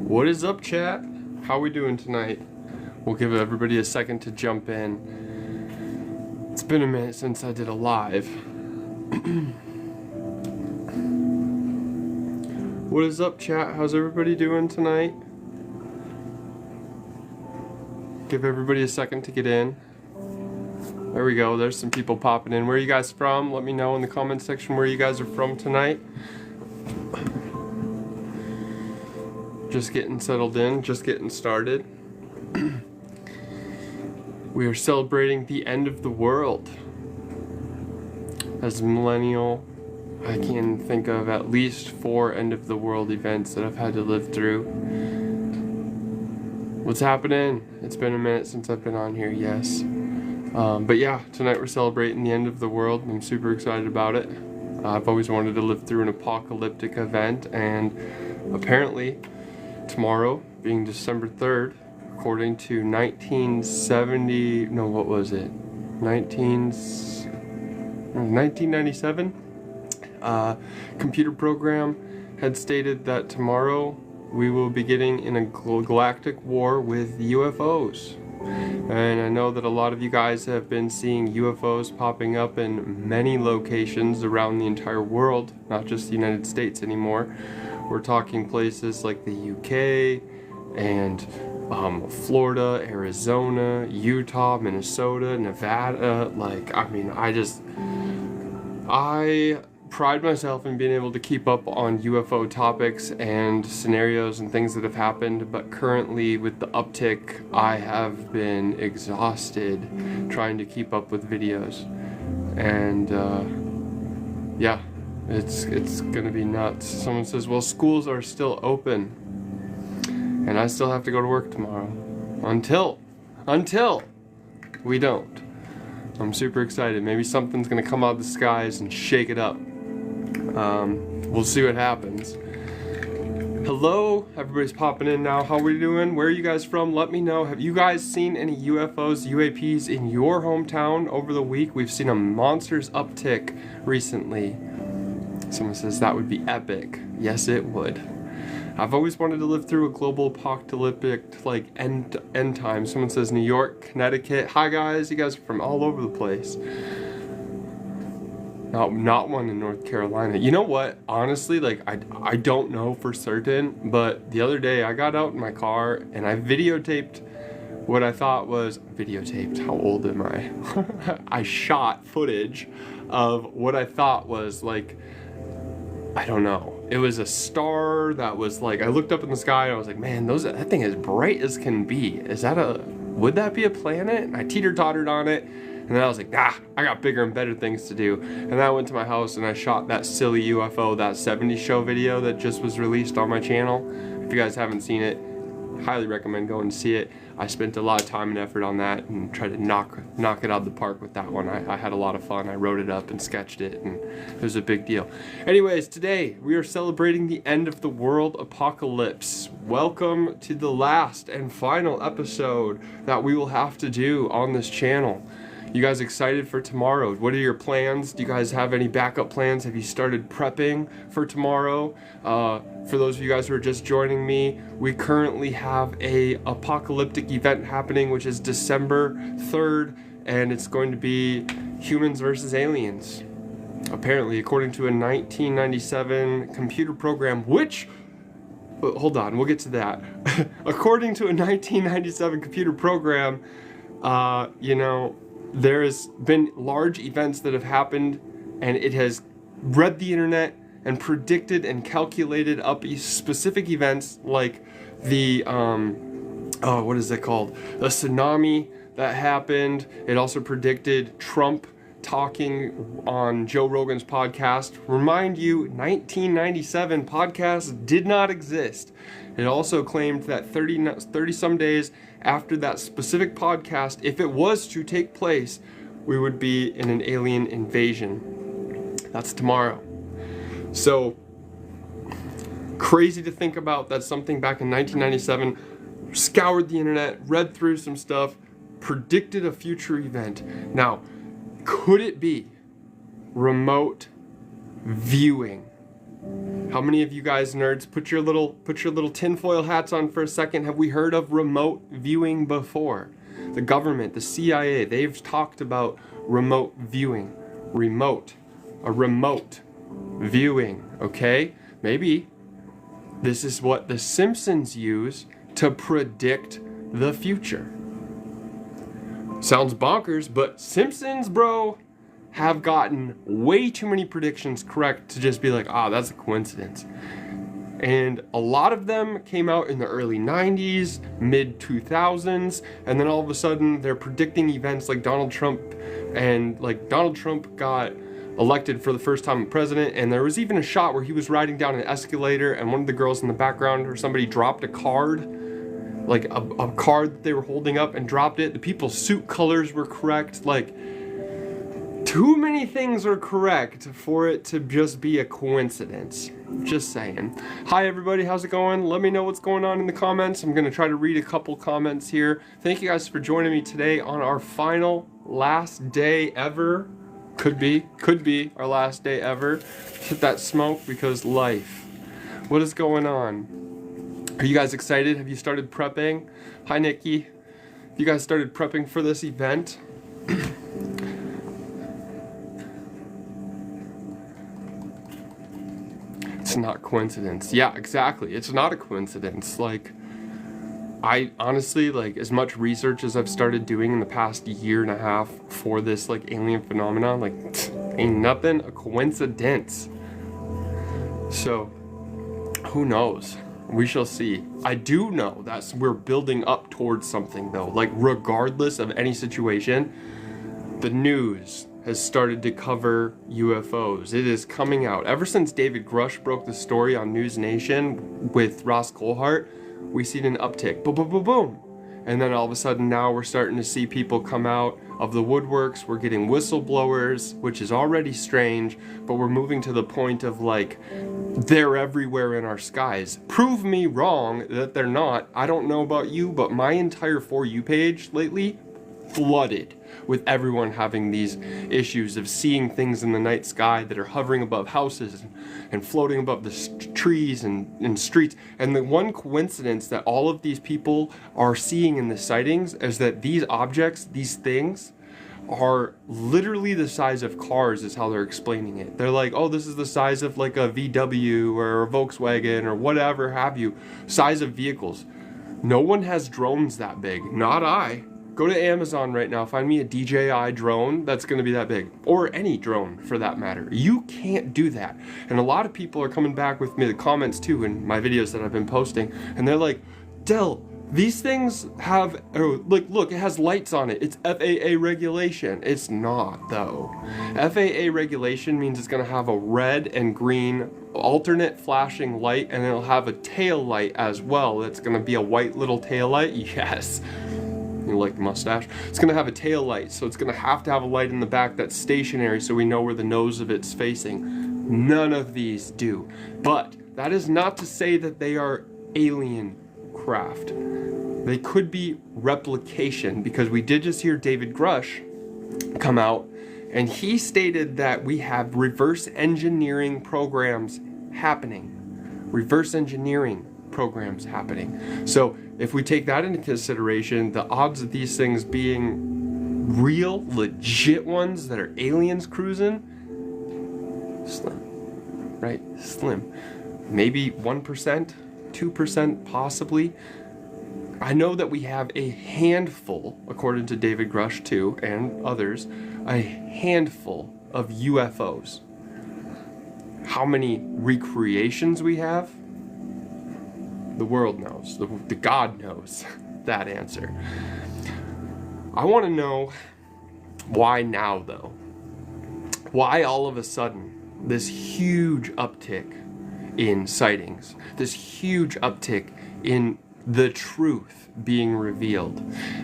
What is up, chat? How we doing tonight? We'll give everybody a second to jump in. It's been a minute since I did a live. What is up, chat? How's everybody doing tonight? Give everybody a second to get in. There we go. There's some people popping in. Where are you guys from? Let me know in the comment section where you guys are from tonight. Just getting settled in, just getting started. We are celebrating the end of the world. As a millennial, I can think of at least 4 end of the world events that I've had to live through. What's happening? It's been a minute since I've been on here, yes. But yeah, tonight we're celebrating the end of the world. I'm super excited about it. I've always wanted to live through an apocalyptic event, and apparently tomorrow, being December 3rd, according to 1997, computer program had stated that tomorrow we will be getting in a galactic war with UFOs. And I know that a lot of you guys have been seeing UFOs popping up in many locations around the entire world, not just the United States anymore. We're talking places like the UK and Florida, Arizona, Utah, Minnesota, Nevada. I pride myself in being able to keep up on UFO topics and scenarios and things that have happened, but currently with the uptick, I have been exhausted trying to keep up with videos. And yeah, it's gonna be nuts. Someone says, well, schools are still open and I still have to go to work tomorrow. Until we don't. I'm super excited. Maybe something's gonna come out of the skies and shake it up. We'll see what happens. Hello, everybody's popping in now. How are we doing? Where are you guys from? Let me know. Have you guys seen any UFOs, UAPs in your hometown over the week? We've seen a monsters uptick recently. Someone says that would be epic. Yes, it would. I've always wanted to live through a global apocalyptic, like, end time. Someone says New York, Connecticut. Hi guys, you guys are from all over the place. Not one in North Carolina. You know what? Honestly, like, I don't know for certain, but the other day I got out in my car and I videotaped what I thought was... Videotaped? How old am I? I shot footage of what I thought was, like, I don't know. It was a star that was, like, I looked up in the sky and I was like, man, that thing is bright as can be. Would that be a planet? And I teeter-tottered on it. And then I was like, I got bigger and better things to do. And then I went to my house and I shot that silly UFO, that 70s show video that just was released on my channel. If you guys haven't seen it, highly recommend going to see it. I spent a lot of time and effort on that and tried to knock it out of the park with that one. I had a lot of fun. I wrote it up and sketched it, and it was a big deal. Anyways, today we are celebrating the end of the world apocalypse. Welcome to the last and final episode that we will have to do on this channel. You guys excited for tomorrow? What are your plans? Do you guys have any backup plans? Have you started prepping for tomorrow? For those of you guys who are just joining me, we currently have a apocalyptic event happening, which is December 3rd, and it's going to be humans versus aliens. Apparently, according to a 1997 computer program, which... Hold on, we'll get to that. According to a 1997 computer program, there has been large events that have happened, and it has read the internet and predicted and calculated up specific events like the, what is it called? The tsunami that happened. It also predicted Trump talking on Joe Rogan's podcast. Remind you, 1997 podcasts did not exist. It also claimed that 30 some days after that specific podcast, if it was to take place, we would be in an alien invasion. That's tomorrow. So, crazy to think about that something back in 1997 scoured the internet, read through some stuff, predicted a future event. Now, could it be remote viewing How many of you guys nerds put your little tinfoil hats on for a second? Have we heard of remote viewing before? The government, the CIA, they've talked about remote viewing. A remote viewing, okay? Maybe this is what the Simpsons use to predict the future. Sounds bonkers, but Simpsons, bro, have gotten way too many predictions correct to just be like, that's a coincidence. And a lot of them came out in the early 90s, mid 2000s, and then all of a sudden they're predicting events like Donald Trump, and like Donald Trump got elected for the first time president, and there was even a shot where he was riding down an escalator and one of the girls in the background or somebody dropped a card, like a card that they were holding up and dropped it. The people's suit colors were correct. Like, too many things are correct for it to just be a coincidence. Just saying. Hi everybody, how's it going? Let me know what's going on in the comments. I'm gonna try to read a couple comments here. Thank you guys for joining me today on our last day ever. Could be our last day ever. Hit that smoke because life. What is going on? Are you guys excited? Have you started prepping? Hi Nikki. You guys started prepping for this event? It's not coincidence. Yeah, exactly. It's not a coincidence. Like, I honestly, like, as much research as I've started doing in the past year and a half for this, like, alien phenomenon, like, ain't nothing a coincidence. So, who knows? We shall see. I do know that we're building up towards something, though. Like, regardless of any situation, the news has started to cover UFOs. It is coming out. Ever since David Grush broke the story on News Nation with Ross Coulthart, we've seen an uptick. Boom, boom, boom, boom. And then all of a sudden now we're starting to see people come out of the woodworks. We're getting whistleblowers, which is already strange, but we're moving to the point of like, they're everywhere in our skies. Prove me wrong that they're not. I don't know about you, but my entire For You page lately flooded with everyone having these issues of seeing things in the night sky that are hovering above houses and floating above the trees and streets. And the one coincidence that all of these people are seeing in the sightings is that these objects, these things, are literally the size of cars is how they're explaining it. They're like, oh, this is the size of like a VW or a Volkswagen or whatever have you, size of vehicles. No one has drones that big, not I. Go to Amazon right now, find me a DJI drone that's gonna be that big, or any drone for that matter. You can't do that. And a lot of people are coming back with me the comments too in my videos that I've been posting, and they're like, Del, these things have, like, look, it has lights on it. It's FAA regulation. It's not though. FAA regulation means it's gonna have a red and green alternate flashing light, and it'll have a tail light as well. That's gonna be a white little tail light, yes. You like the mustache? It's gonna have a tail light, so it's gonna have to have a light in the back that's stationary so we know where the nose of it's facing. None of these do. But that is not to say that they are alien craft. They could be replication, because we did just hear David Grush come out and he stated that we have reverse engineering programs happening. Reverse engineering programs happening. So if we take that into consideration, the odds of these things being real, legit ones that are aliens cruising, slim, right? Slim. Maybe 1%, 2% possibly. I know that we have a handful, according to David Grush too, and others, a handful of UFOs. How many recreations we have? The world knows, the God knows that answer. I want to know why now though? Why all of a sudden this huge uptick in sightings, this huge uptick in the truth being revealed?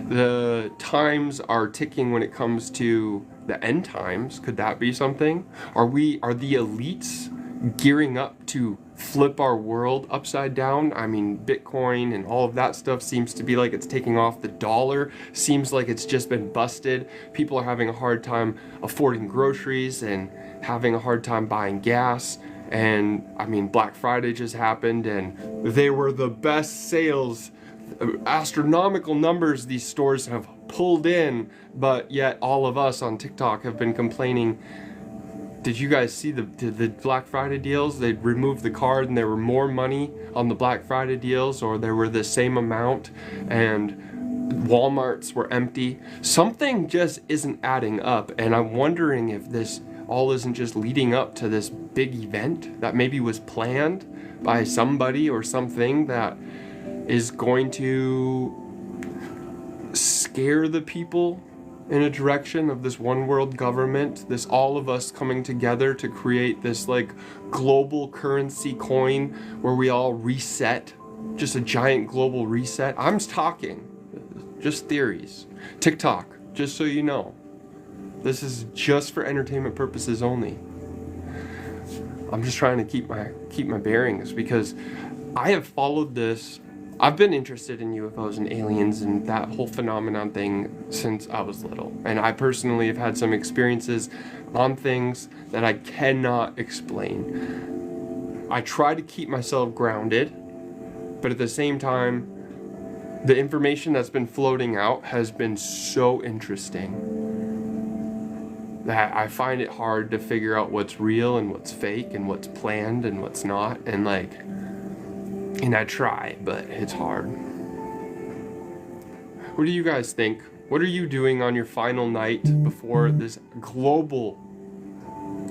The times are ticking when it comes to the end times. Could that be something? Are the elites gearing up to flip our world upside down? I mean, Bitcoin and all of that stuff seems to be like it's taking off. The dollar seems like it's just been busted. People are having a hard time affording groceries and having a hard time buying gas. And I mean, Black Friday just happened, and they were the best sales, astronomical numbers these stores have pulled in, but yet all of us on TikTok have been complaining. Did you guys see the Black Friday deals? They removed the card and there were more money on the Black Friday deals, or there were the same amount, and Walmarts were empty. Something just isn't adding up, and I'm wondering if this all isn't just leading up to this big event that maybe was planned by somebody or something that is going to scare the people in a direction of this one world government, this all of us coming together to create this like global currency coin where we all reset, just a giant global reset. I'm talking just theories. TikTok, just so you know, this is just for entertainment purposes only. I'm just trying to keep my bearings, because I have followed this. I've been interested in UFOs and aliens and that whole phenomenon thing since I was little. And I personally have had some experiences on things that I cannot explain. I try to keep myself grounded, but at the same time, the information that's been floating out has been so interesting that I find it hard to figure out what's real and what's fake and what's planned and what's not. And I try, but it's hard. What do you guys think? What are you doing on your final night before this global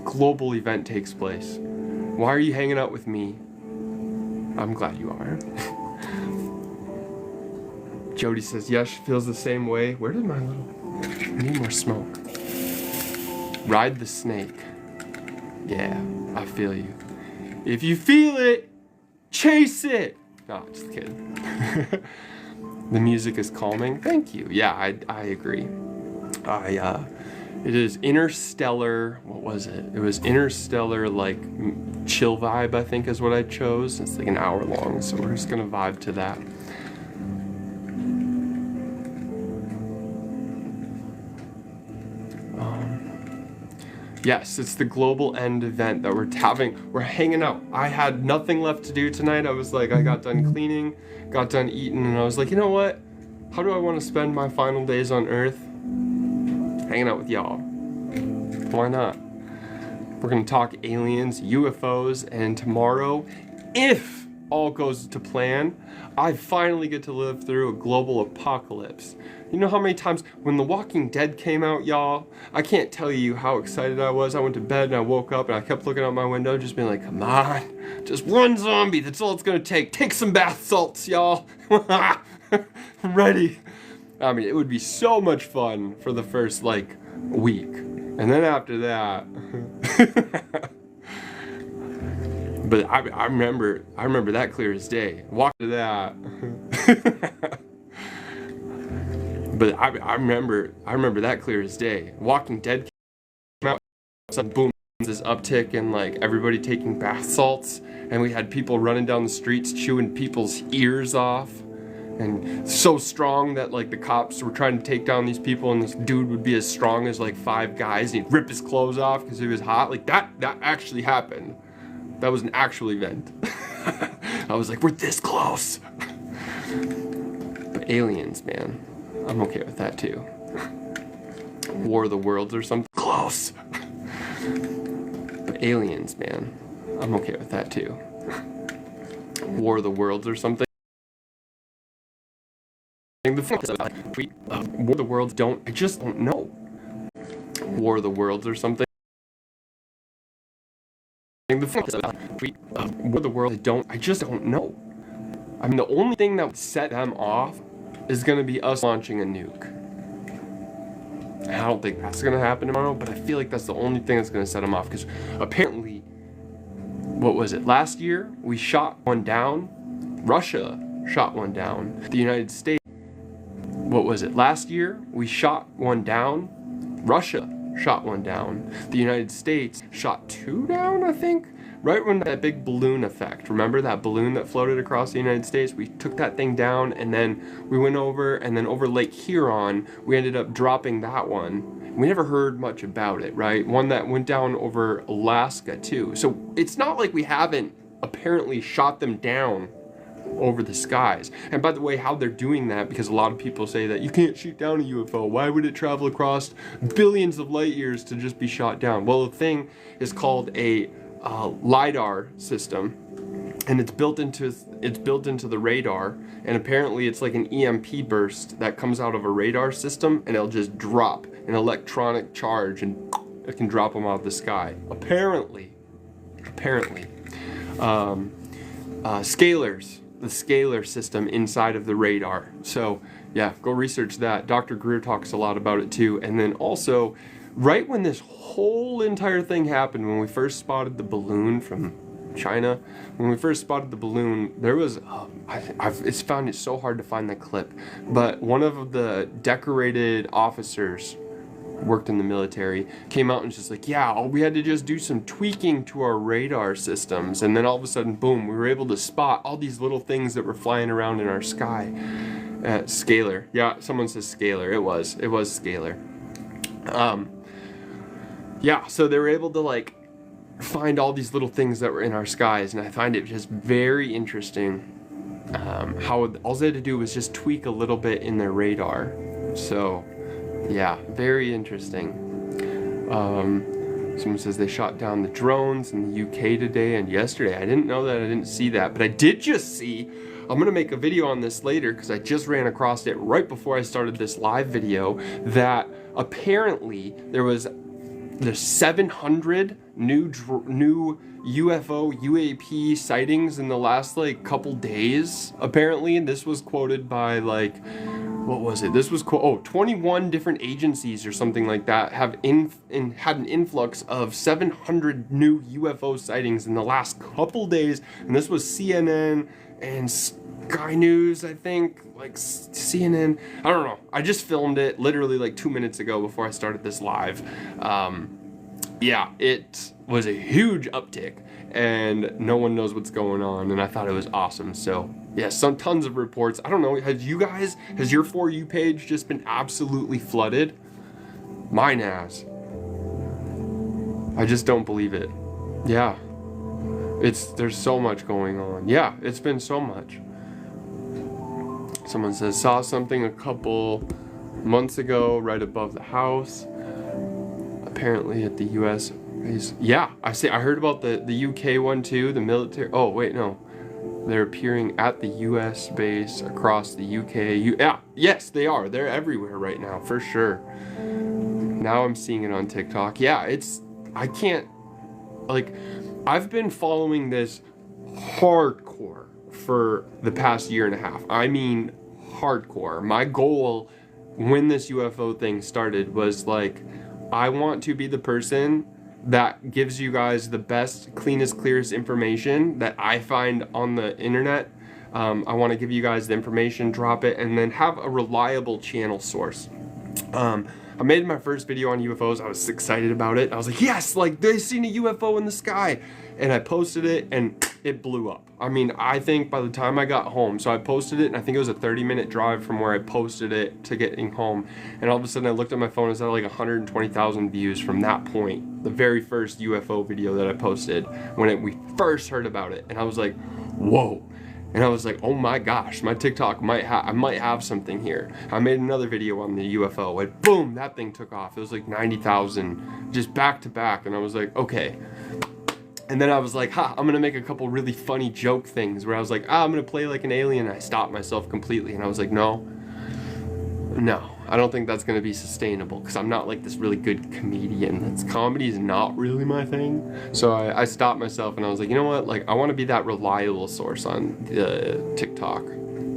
event takes place? Why are you hanging out with me? I'm glad you are. Jody says, yes, she feels the same way. Where did my little... I need more smoke. Ride the snake. Yeah, I feel you. If you feel it, chase it! No, just kidding. The music is calming. Thank you. Yeah, I agree. It is Interstellar. What was it? It was Interstellar, like chill vibe, I think is what I chose. It's like an hour long, so we're just gonna vibe to that. Yes, it's the global end event that we're having. We're hanging out. I had nothing left to do tonight. I was like, I got done cleaning, got done eating, and I was like, you know what? How do I want to spend my final days on Earth? Hanging out with y'all. Why not? We're gonna talk aliens, UFOs, and tomorrow, if all goes to plan, I finally get to live through a global apocalypse. You know how many times when The Walking Dead came out, y'all, I can't tell you how excited I was. I went to bed and I woke up and I kept looking out my window, just being like, come on, just one zombie, that's all it's gonna take. Take some bath salts, y'all. I'm ready. I mean, it would be so much fun for the first, like, week. And then after that... But I remember that clear as day. Walk to that. But I remember that clear as day. Walking Dead came out, sudden boom, this uptick in like everybody taking bath salts, and we had people running down the streets chewing people's ears off, and so strong that like the cops were trying to take down these people, and this dude would be as strong as like 5 guys, and he'd rip his clothes off because he was hot. Like that actually happened. That was an actual event. I was like, we're this close. But aliens, man, I'm okay with that too. War of the Worlds or something close. But aliens, man, I'm okay with that too. War of the Worlds or something. War of the Worlds I just don't know. War of the Worlds or something. War of the World, I just don't know. I mean, the only thing that would set them off is gonna be us launching a nuke. I don't think that's gonna happen tomorrow, but I feel like that's the only thing that's gonna set them off, because apparently, what was it, last year we shot one down, Russia shot one down, the United States, what was it, last year we shot one down, Russia shot one down, the United States shot 2 down, I think, right when that big balloon effect, remember that balloon that floated across the United States? We took that thing down, and then we went over, and then over Lake Huron, we ended up dropping that one. We never heard much about it, right? One that went down over Alaska too. So it's not like we haven't apparently shot them down over the skies. And by the way, how they're doing that, because a lot of people say that you can't shoot down a UFO. Why would it travel across billions of light years to just be shot down? Well, the thing is called a LiDAR system, and it's built into the radar, and apparently it's like an EMP burst that comes out of a radar system, and it'll just drop an electronic charge, and it can drop them out of the sky. Apparently. Scalars, the scalar system inside of the radar. So yeah, go research that. Dr. Greer talks a lot about it too. And then also, right when this whole entire thing happened, when we first spotted the balloon from China, there was, it's found it so hard to find the clip, but one of the decorated officers worked in the military, came out and just like, yeah, we had to just do some tweaking to our radar systems, and then all of a sudden, boom, we were able to spot all these little things that were flying around in our sky. Scalar. Yeah, someone says scalar. It was scalar. Yeah, so they were able to like find all these little things that were in our skies, and I find it just very interesting how all they had to do was just tweak a little bit in their radar. So yeah, very interesting. Someone says they shot down the drones in the UK today and yesterday. I didn't know that, I didn't see that, but I did just see, I'm gonna make a video on this later because I just ran across it right before I started this live video, that apparently there's 700 new UFO UAP sightings in the last like couple days apparently, and this was quoted by like, what was it? This was 21 different agencies or something like that have had an influx of 700 new UFO sightings in the last couple days, and this was CNN and Sky News, I think, like CNN. I don't know. I just filmed it literally like 2 minutes ago before I started this live. Yeah, it was a huge uptick, and no one knows what's going on, and I thought it was awesome. So yeah, tons of reports. I don't know, has your For You page just been absolutely flooded? Mine has. I just don't believe it. Yeah, there's so much going on. Yeah, it's been so much. Someone says, saw something a couple months ago right above the house, apparently at the US base. Yeah, I heard about the UK one too, the military. Oh wait, no, they're appearing at the US base across the UK. Yeah, yes, they are. They're everywhere right now, for sure. Now I'm seeing it on TikTok. Yeah, I can't, like, I've been following this hardcore for the past year and a half. I mean, hardcore. My goal when this UFO thing started was like, I want to be the person that gives you guys the best, cleanest, clearest information that I find on the internet. I want to give you guys the information, drop it, and then have a reliable channel source. I made my first video on UFOs. I was excited about it. I was like, yes, like they seen a UFO in the sky. And I posted it and it blew up. I mean, I think by the time I got home, so I posted it and I think it was a 30-minute drive from where I posted it to getting home. And all of a sudden I looked at my phone, it was at like 120,000 views from that point. The very first UFO video that I posted when we first heard about it. And I was like, whoa. And I was like, oh my gosh, my TikTok I might have something here. I made another video on the UFO and boom, that thing took off. It was like 90,000 just back to back. And I was like, okay. And then I was like, I'm gonna make a couple really funny joke things where I was like, I'm gonna play like an alien. And I stopped myself completely. And I was like, no, I don't think that's gonna be sustainable because I'm not like this really good comedian. Comedy is not really my thing. So I stopped myself and I was like, you know what? Like, I wanna be that reliable source on the TikTok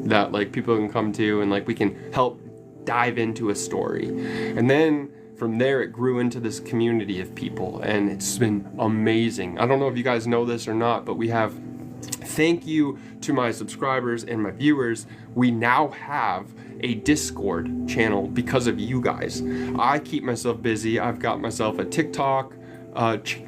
that like people can come to and like we can help dive into a story. And then from there, it grew into this community of people, and it's been amazing. I don't know if you guys know this or not, but thank you to my subscribers and my viewers, we now have a Discord channel because of you guys. I keep myself busy. I've got myself a TikTok,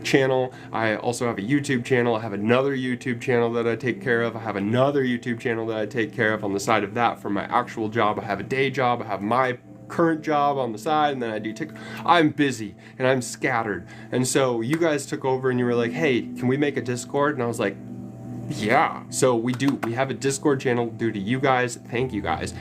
channel. I also have a YouTube channel. I have another YouTube channel that I take care of. I have another YouTube channel that I take care of on the side of that for my actual job. I have a day job. I have my current job on the side, and then I do TikTok. I'm busy and I'm scattered. And so you guys took over and you were like, hey, can we make a Discord? And I was like, yeah. So we have a Discord channel due to you guys. Thank you guys.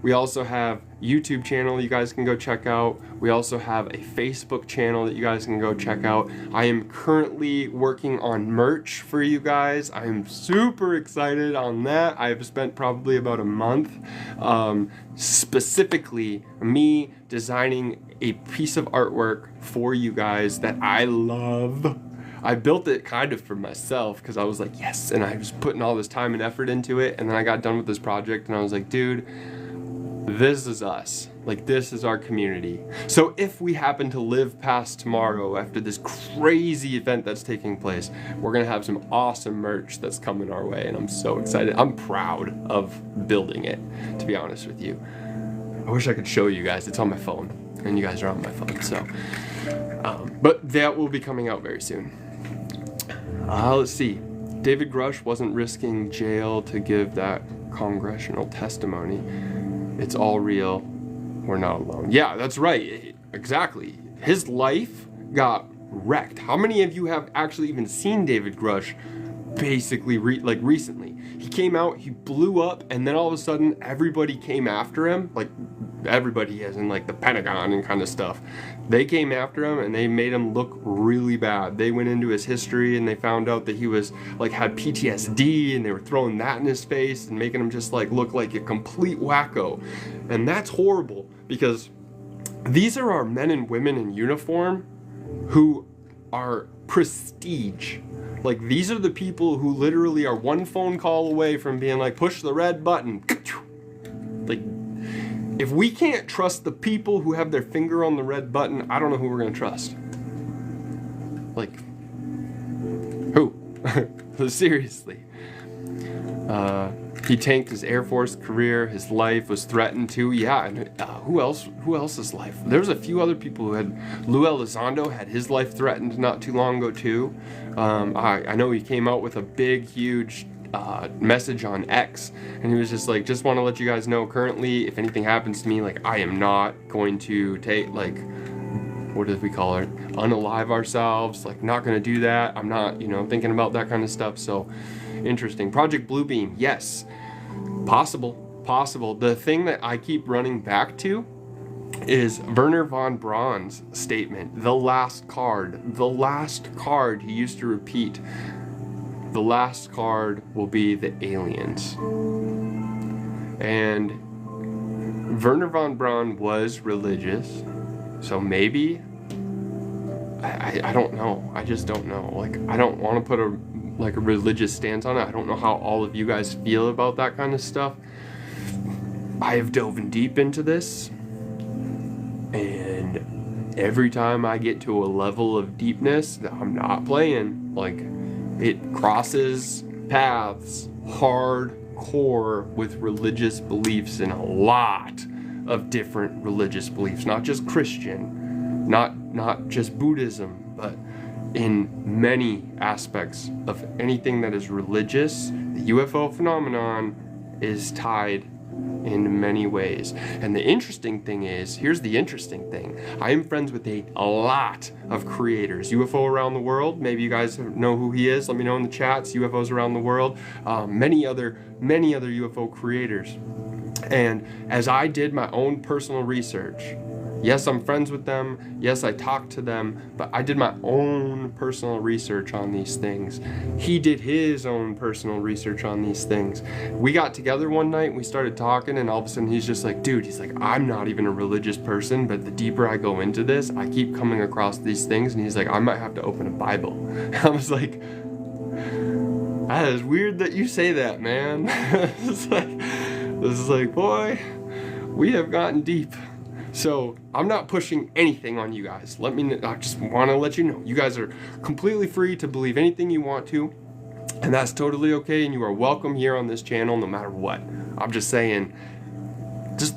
We also have YouTube channel you guys can go check out. We also have a Facebook channel that you guys can go check out. I am currently working on merch for you guys. I am super excited on that. I've spent probably about a month specifically me designing a piece of artwork for you guys that I love. I built it kind of for myself because I was like, yes, and I was putting all this time and effort into it, and then I got done with this project and I was like, dude, this is us. Like, this is our community. So if we happen to live past tomorrow after this crazy event that's taking place, we're gonna have some awesome merch that's coming our way, and I'm so excited. I'm proud of building it, to be honest with you. I wish I could show you guys. It's on my phone, and you guys are on my phone, so. But that will be coming out very soon. Let's see. David Grush wasn't risking jail to give that congressional testimony. It's all real. We're not alone. Yeah, that's right. Exactly. His life got wrecked. How many of you have actually even seen David Grush basically recently? He came out, he blew up, and then all of a sudden everybody came after him. Like, everybody as in like the Pentagon and kind of stuff. They came after him and they made him look really bad. They went into his history and they found out that he was like had PTSD, and they were throwing that in his face and making him just like look like a complete wacko. And that's horrible, because these are our men and women in uniform who are prestige. Like, these are the people who literally are one phone call away from being like, push the red button. Like, if we can't trust the people who have their finger on the red button, I don't know who we're gonna trust. Like, who? Seriously. He tanked his Air Force career. His life was threatened too. Yeah, and who else's life? There was a few other people who had. Lou Elizondo had his life threatened not too long ago too. I know he came out with a big, huge message on X, and he was just like, just want to let you guys know, currently, if anything happens to me, like, I am not going to take, like, what did we call it? Unalive ourselves. Like, not going to do that. I'm not, thinking about that kind of stuff. So, interesting. Project Bluebeam, yes. Possible. The thing that I keep running back to is Wernher von Braun's statement, the last card he used to repeat. The last card will be the aliens. And Wernher von Braun was religious, so maybe, I don't know. I just don't know. Like, I don't want to put a religious stance on it. I don't know how all of you guys feel about that kind of stuff. I have dove in deep into this, and every time I get to a level of deepness that I'm not playing, like, it crosses paths hardcore with religious beliefs in a lot of different religious beliefs, not just Christian, not just Buddhism, but in many aspects of anything that is religious. The UFO phenomenon is tied in many ways. And the interesting thing is, here's the interesting thing. I am friends with a lot of creators. UFO Around the World, maybe you guys know who he is. Let me know in the chats. UFOs Around the World. Many other UFO creators. And as I did my own personal research, yes, I'm friends with them. Yes, I talk to them, but I did my own personal research on these things. He did his own personal research on these things. We got together one night and we started talking, and all of a sudden he's just like, dude, he's like, I'm not even a religious person, but the deeper I go into this, I keep coming across these things, and he's like, I might have to open a Bible. I was like, that is weird that you say that, man. This is like, boy, we have gotten deep. So I'm not pushing anything on you guys. I just want to let you know, you guys are completely free to believe anything you want to, and that's totally okay, and you are welcome here on this channel no matter what. I'm just saying, just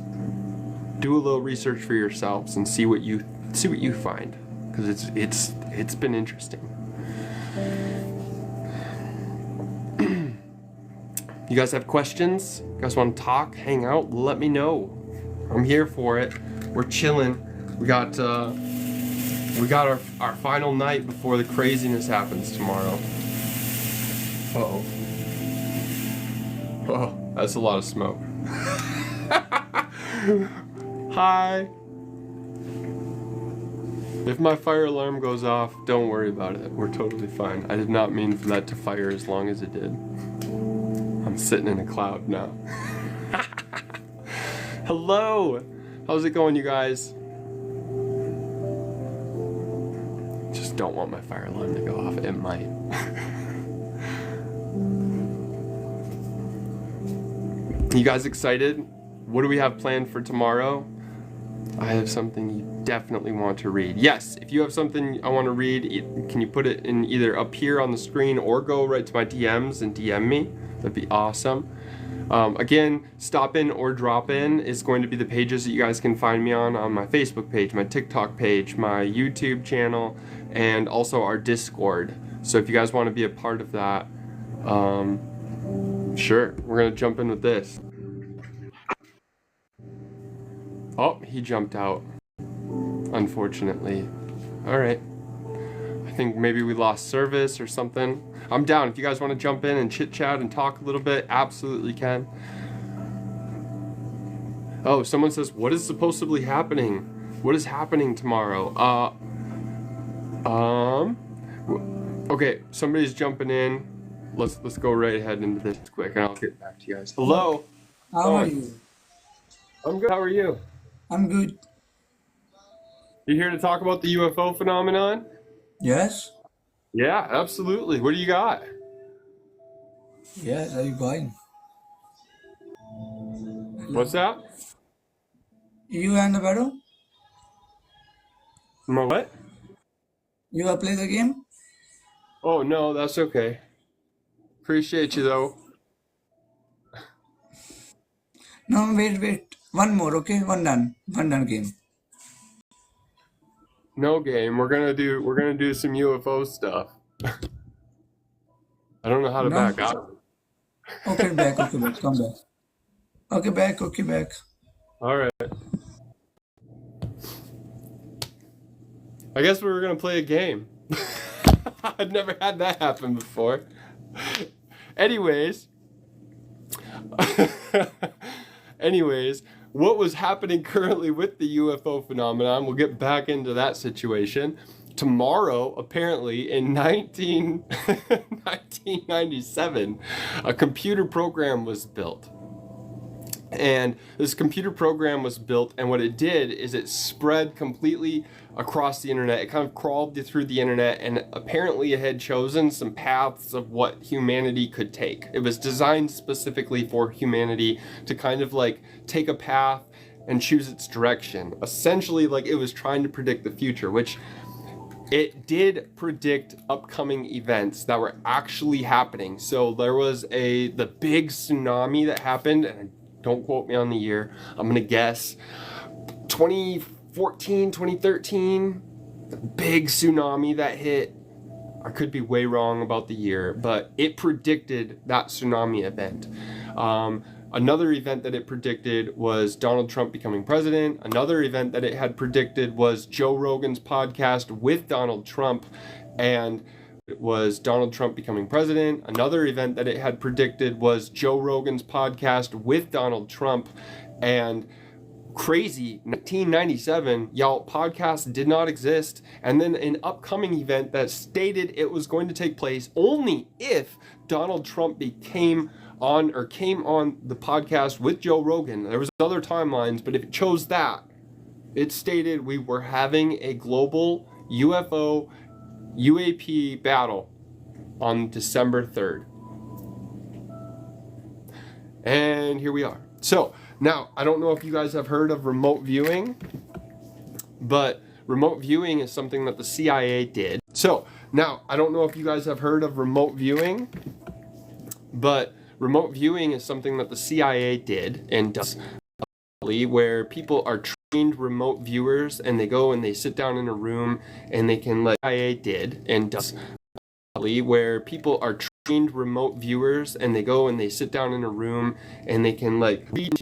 do a little research for yourselves and see what you find. because it's been interesting. You guys have questions? You guys want to talk, hang out? Let me know. I'm here for it. We're chilling. We got our final night before the craziness happens tomorrow. Uh-oh. Oh, that's a lot of smoke. Hi. If my fire alarm goes off, don't worry about it. We're totally fine. I did not mean for that to fire as long as it did. I'm sitting in a cloud now. Hello. How's it going, you guys? Just don't want my fire alarm to go off. It might. You guys excited? What do we have planned for tomorrow? I have something you definitely want to read. Yes, if you have something I want to read, can you put it in either up here on the screen or go right to my DMs and DM me? That'd be awesome. Again, stop in or drop in is going to be the pages that you guys can find me on my Facebook page, my TikTok page, my YouTube channel, and also our Discord. So if you guys want to be a part of that, sure, we're gonna jump in with this. Oh, he jumped out, unfortunately. All right. I think maybe we lost service or something. I'm down. If you guys want to jump in and chit chat and talk a little bit, absolutely can. Oh, someone says, what is supposedly happening? What is happening tomorrow? Okay, somebody's jumping in. Let's go right ahead into this quick and I'll get back to you guys. Hello. How are you? I'm good. How are you? I'm good. You here to talk about the UFO phenomenon? Yes? Yeah, absolutely. What do you got? Yes, are you going? What's that? You and the battle? What? You will play the game? Oh, no, that's okay. Appreciate you, though. No, wait. One more, okay? One done game. No game. We're gonna do some UFO stuff. I don't know how to No? back out. Okay, back, come back. Okay, back. All right. I guess we were gonna play a game. I'd never had that happen before. Anyways, what was happening currently with the UFO phenomenon, we'll get back into that situation. Tomorrow, apparently, in 1997, a computer program was built. And this computer program was built, and what it did is it spread completely across the internet. It kind of crawled through the internet, and apparently it had chosen some paths of what humanity could take. It was designed specifically for humanity to kind of like take a path and choose its direction. Essentially, like it was trying to predict the future, which it did predict upcoming events that were actually happening. So there was the big tsunami that happened, and don't quote me on the year, I'm gonna guess 2014, 2013, the big tsunami that hit. I could be way wrong about the year, but it predicted that tsunami event. Another event that it predicted was Donald Trump becoming president. Another event that it had predicted was Joe Rogan's podcast with Donald Trump, and it was Donald Trump becoming president. Another event that it had predicted was Joe Rogan's podcast with Donald Trump. And crazy, 1997, y'all, podcasts did not exist. And then an upcoming event that stated it was going to take place only if Donald Trump came on the podcast with Joe Rogan. There was other timelines, but if it chose that, it stated we were having a global UFO UAP battle on December 3rd. And here we are. So now, I don't know if you guys have heard of remote viewing, but remote viewing is something that the CIA did. So now, I don't know if you guys have heard of remote viewing, but remote viewing is something that the CIA did and does. where people are trained remote viewers and they go and they sit down in a room and they can, like CIA did and does, where people are trained remote viewers and they go and they sit down in a room and they can like read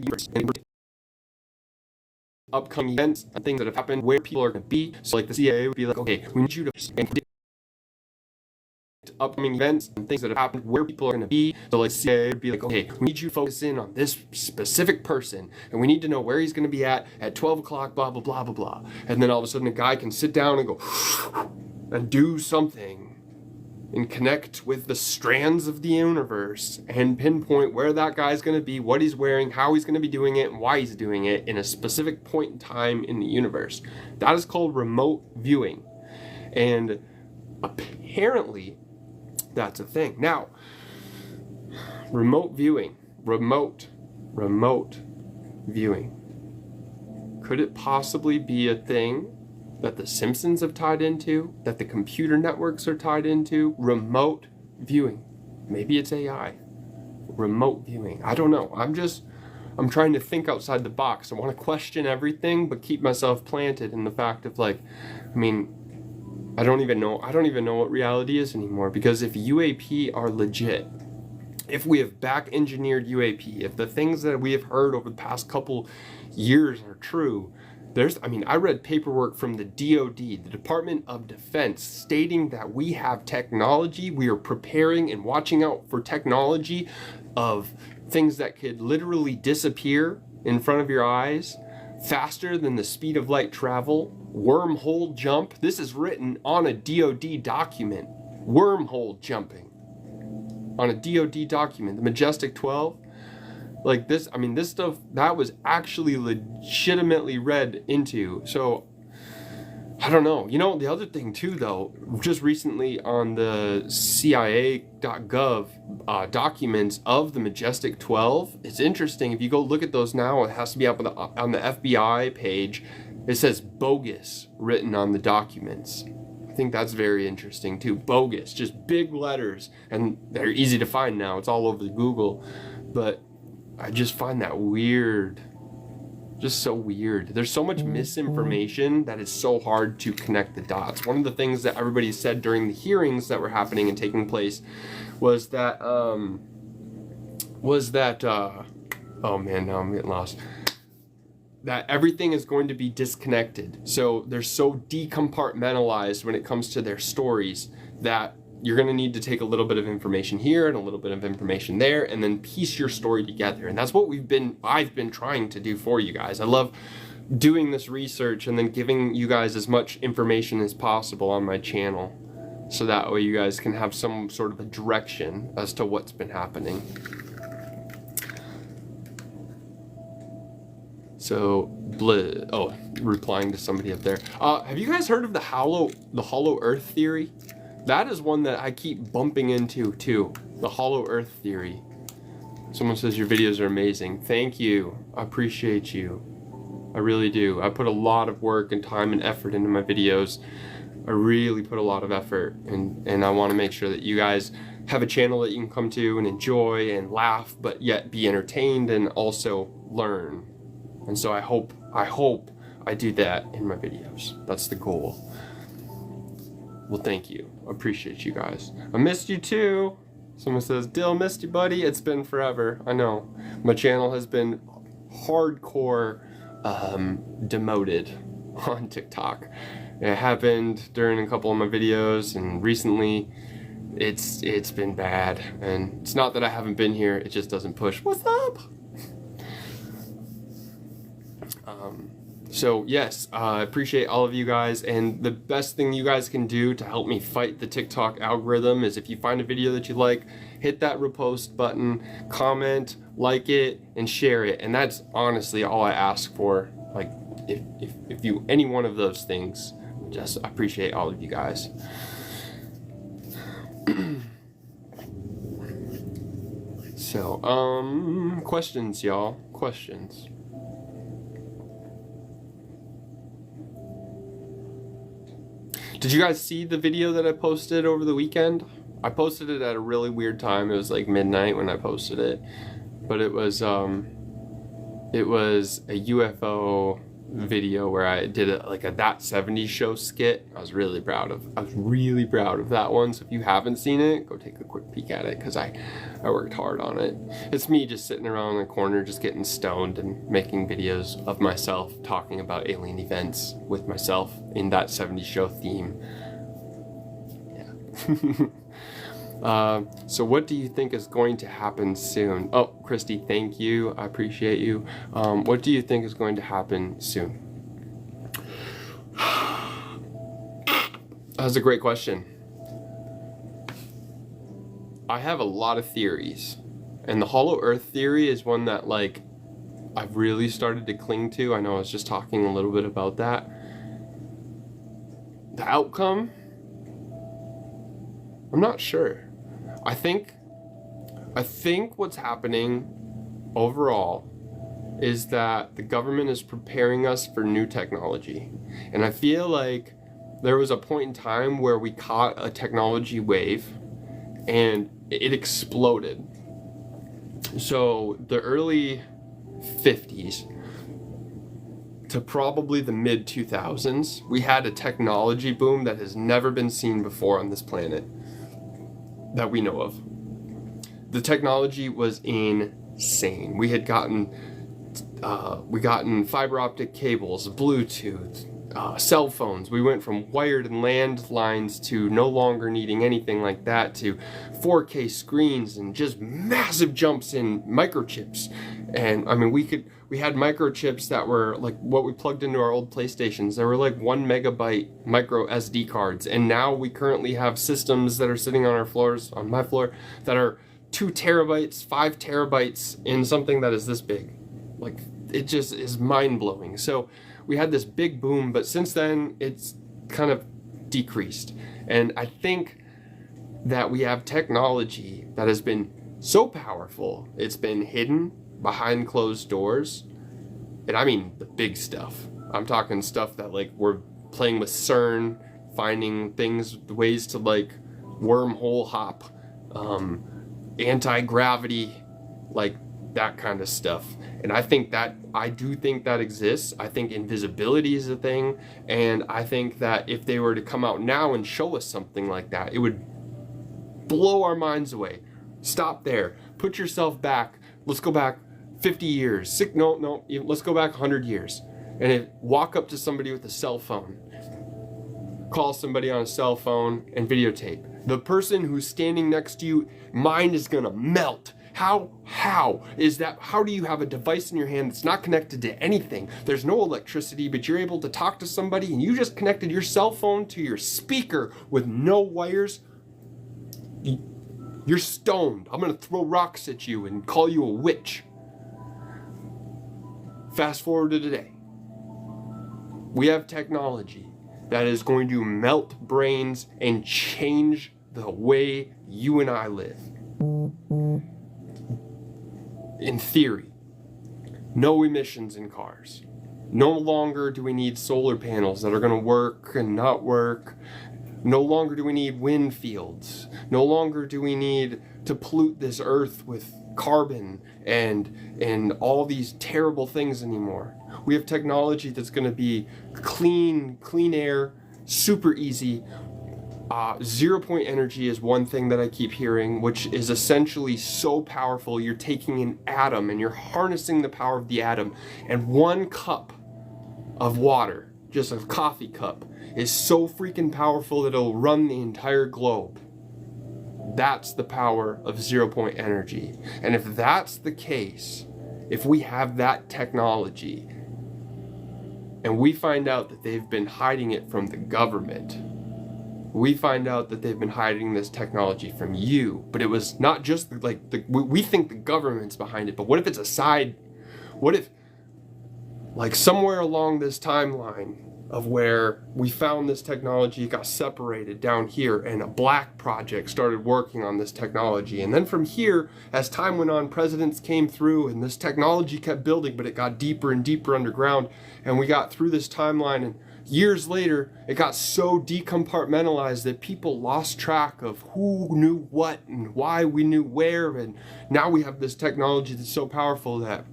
upcoming events and things that have happened, where people are going to be. So like the CIA would be like, okay, we need you to predict upcoming events and things that have happened, where people are going to be. So like CIA would be like, okay, we need you to focus in on this specific person and we need to know where he's going to be at 12 o'clock, blah, blah, blah, blah, blah. And then all of a sudden a guy can sit down and go and do something and connect with the strands of the universe and pinpoint where that guy's going to be, what he's wearing, how he's going to be doing it, and why he's doing it in a specific point in time in the universe. That is called remote viewing. And apparently that's a thing. Now, remote viewing, remote viewing. Could it possibly be a thing that the Simpsons have tied into, that the computer networks are tied into? Remote viewing. Maybe it's AI. Remote viewing. I don't know. I'm trying to think outside the box. I want to question everything, but keep myself planted in the fact of like, I mean, I don't even know what reality is anymore, because if UAP are legit, if we have back engineered UAP, if the things that we have heard over the past couple years are true, I read paperwork from the DoD, the Department of Defense, stating that we have technology, we are preparing and watching out for technology of things that could literally disappear in front of your eyes, faster than the speed of light travel, wormhole jump. This is written on a DoD document, wormhole jumping, on a DoD document, the Majestic 12. Like this, I mean, this stuff that was actually legitimately read into. So I don't know. You know, the other thing too, though, just recently on the CIA.gov documents of the Majestic 12, it's interesting. If you go look at those now, it has to be up on the FBI page. It says bogus written on the documents. I think that's very interesting too. Bogus, just big letters, and they're easy to find now. It's all over Google, but I just find that weird. Just so weird. There's so much misinformation that it's so hard to connect the dots. One of the things that everybody said during the hearings that were happening and taking place was that, oh man, now I'm getting lost. That everything is going to be disconnected. So they're so decompartmentalized when it comes to their stories that you're going to need to take a little bit of information here and a little bit of information there and then piece your story together. And that's what I've been trying to do for you guys. I love doing this research and then giving you guys as much information as possible on my channel, so that way you guys can have some sort of a direction as to what's been happening. So, replying to somebody up there. Have you guys heard of the hollow Earth theory? That is one that I keep bumping into too. The hollow Earth theory. Someone says your videos are amazing. Thank you. I appreciate you. I really do. I put a lot of work and time and effort into my videos. I really put a lot of effort, and I want to make sure that you guys have a channel that you can come to and enjoy and laugh, but yet be entertained and also learn. And so I hope I do that in my videos. That's the goal. Well, thank you. I appreciate you guys. I missed you too. Someone says, Dill, missed you, buddy. It's been forever. I know. My channel has been hardcore demoted on TikTok. It happened during a couple of my videos, and recently it's been bad. And it's not that I haven't been here, it just doesn't push. What's up? So yes, I appreciate all of you guys, and the best thing you guys can do to help me fight the TikTok algorithm is if you find a video that you like, hit that repost button, comment, like it, and share it. And that's honestly all I ask for. Like, if you any one of those things, just appreciate all of you guys. So, questions, y'all. Questions. Did you guys see the video that I posted over the weekend? I posted it at a really weird time. It was like midnight when I posted it. But it was It was a UFO video where I did a That 70s Show skit. I was really proud of that one. So if you haven't seen it, go take a quick peek at it, because I worked hard on it. It's me just sitting around in the corner just getting stoned and making videos of myself talking about alien events with myself in That 70s Show theme. Yeah. So what do you think is going to happen soon? Oh, Christy, thank you. I appreciate you. What do you think is going to happen soon? That's a great question. I have a lot of theories, and the Hollow Earth theory is one that like I've really started to cling to. I know I was just talking a little bit about that. The outcome, I'm not sure. I think what's happening overall is that the government is preparing us for new technology. And I feel like there was a point in time where we caught a technology wave and it exploded. So the early 50s to probably the mid 2000s, we had a technology boom that has never been seen before on this planet that we know of. The technology was insane. We had gotten fiber optic cables, Bluetooth, cell phones. We went from wired and landlines to no longer needing anything like that to 4K screens and just massive jumps in microchips. And I mean, we had microchips that were like what we plugged into our old PlayStations. They were like 1 megabyte micro SD cards. And now we currently have systems that are sitting on our floors, on my floor, that are 2 terabytes, 5 terabytes in something that is this big. Like, it just is mind-blowing. So we had this big boom, but since then it's kind of decreased. And I think that we have technology that has been so powerful, it's been hidden behind closed doors. And I mean the big stuff. I'm talking stuff that like we're playing with CERN, finding things, ways to like wormhole hop, anti-gravity, like that kind of stuff. And I do think that exists. I think invisibility is a thing, and I think that if they were to come out now and show us something like that, it would blow our minds away. Stop there. Put yourself back. Let's go back 50 years. Let's go back 100 years. And walk up to somebody with a cell phone. Call somebody on a cell phone and videotape. The person who's standing next to you, mind is gonna melt. How is that? How do you have a device in your hand that's not connected to anything? There's no electricity, but you're able to talk to somebody and you just connected your cell phone to your speaker with no wires. You're stoned. I'm gonna throw rocks at you and call you a witch. Fast forward to today. We have technology that is going to melt brains and change the way you and I live. In theory, no emissions in cars. No longer do we need solar panels that are going to work and not work. No longer do we need wind fields. No longer do we need to pollute this earth with carbon and all these terrible things anymore. We have technology that's going to be clean air, super easy. 0-point energy is one thing that I keep hearing, which is essentially so powerful. You're taking an atom and you're harnessing the power of the atom, and 1 cup of water, just a coffee cup, is so freaking powerful that it'll run the entire globe. That's the power of 0-point energy. And if that's the case, if we have that technology and we find out that they've been hiding it from the government, we find out that they've been hiding this technology from you, but it was not just like we think the government's behind it, but what if it's a side? What if like somewhere along this timeline of where we found this technology, got separated down here, and a black project started working on this technology, and then from here, as time went on, presidents came through and this technology kept building, but it got deeper and deeper underground, and we got through this timeline, and years later, it got so decompartmentalized that people lost track of who knew what and why we knew where, and now we have this technology that's so powerful that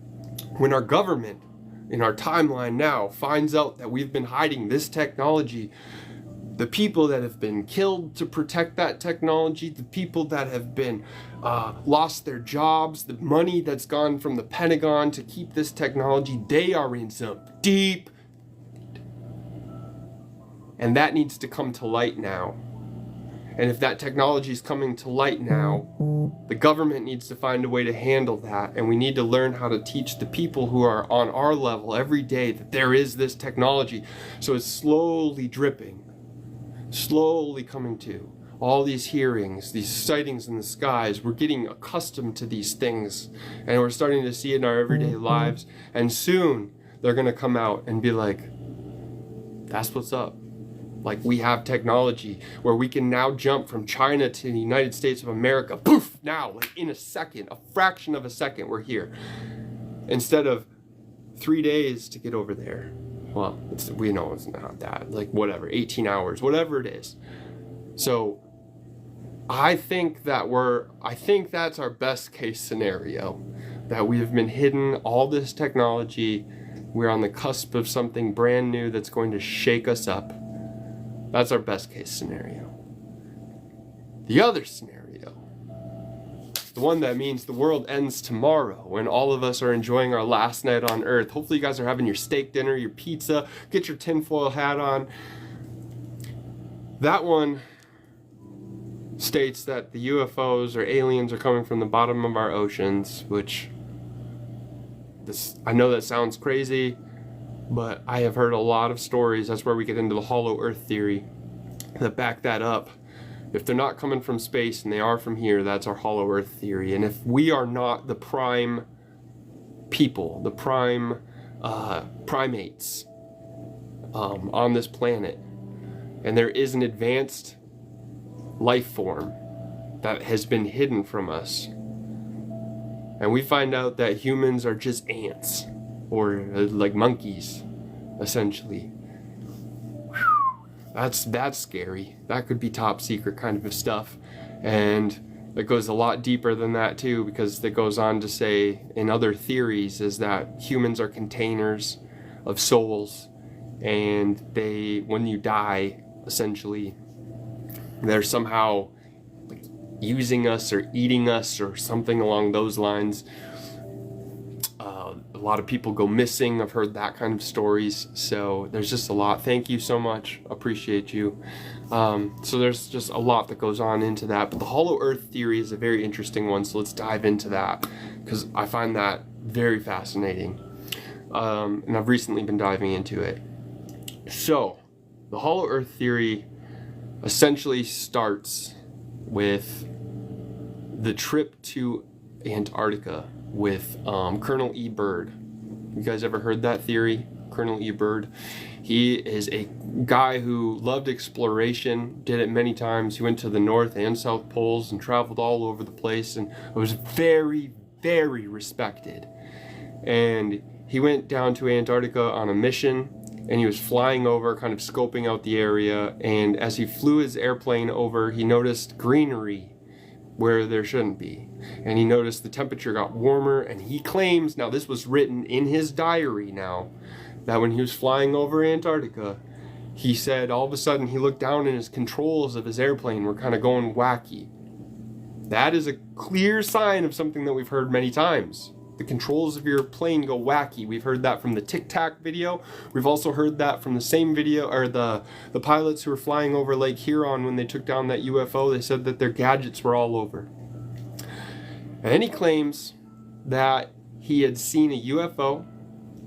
When our government, in our timeline now, finds out that we've been hiding this technology, the people that have been killed to protect that technology, the people that have been lost their jobs, the money that's gone from the Pentagon to keep this technology, they are in some deep. And that needs to come to light now. And if that technology is coming to light now, the government needs to find a way to handle that. And we need to learn how to teach the people who are on our level every day that there is this technology. So it's slowly dripping, slowly coming to. All these hearings, these sightings in the skies, we're getting accustomed to these things. And we're starting to see it in our everyday lives. And soon they're going to come out and be like, that's what's up. Like, we have technology where we can now jump from China to the United States of America. Poof! Now, like in a second, a fraction of a second, we're here. Instead of 3 days to get over there. Well, we know it's not that. Like, whatever, 18 hours, whatever it is. So, I think that's our best case scenario. That we have been hidden all this technology. We're on the cusp of something brand new that's going to shake us up. That's our best case scenario. The other scenario, the one that means the world ends tomorrow and all of us are enjoying our last night on Earth. Hopefully you guys are having your steak dinner, your pizza, get your tinfoil hat on. That one states that the UFOs or aliens are coming from the bottom of our oceans, which I know that sounds crazy, but I have heard a lot of stories. That's where we get into the hollow earth theory that back that up. If they're not coming from space and they are from here, that's our hollow earth theory. And if we are not the prime people, the prime primates on this planet, and there is an advanced life form that has been hidden from us, and we find out that humans are just ants, or like monkeys, essentially. That's scary. That could be top secret kind of stuff. And it goes a lot deeper than that too, because it goes on to say in other theories is that humans are containers of souls, and when you die, essentially, they're somehow like using us or eating us or something along those lines. A lot of people go missing. I've heard that kind of stories. So there's just a lot. Thank you so much. Appreciate you. So there's just a lot that goes on into that. But the hollow earth theory is a very interesting one. So let's dive into that, because I find that very fascinating. And I've recently been diving into it. So the hollow earth theory essentially starts with the trip to Antarctica with Colonel E. Byrd. You guys ever heard that theory? Colonel E. Byrd. He is a guy who loved exploration, did it many times. He went to the North and South Poles and traveled all over the place, and was very, very respected. And he went down to Antarctica on a mission, and he was flying over, kind of scoping out the area, and as he flew his airplane over, he noticed greenery where there shouldn't be. And he noticed the temperature got warmer, and he claims, now this was written in his diary now, that when he was flying over Antarctica, he said all of a sudden he looked down and his controls of his airplane were kind of going wacky. That is a clear sign of something that we've heard many times. The controls of your plane go wacky. We've heard that from the Tic Tac video. We've also heard that from the same video, or the pilots who were flying over Lake Huron when they took down that UFO. They said that their gadgets were all over. And then he claims that he had seen a UFO,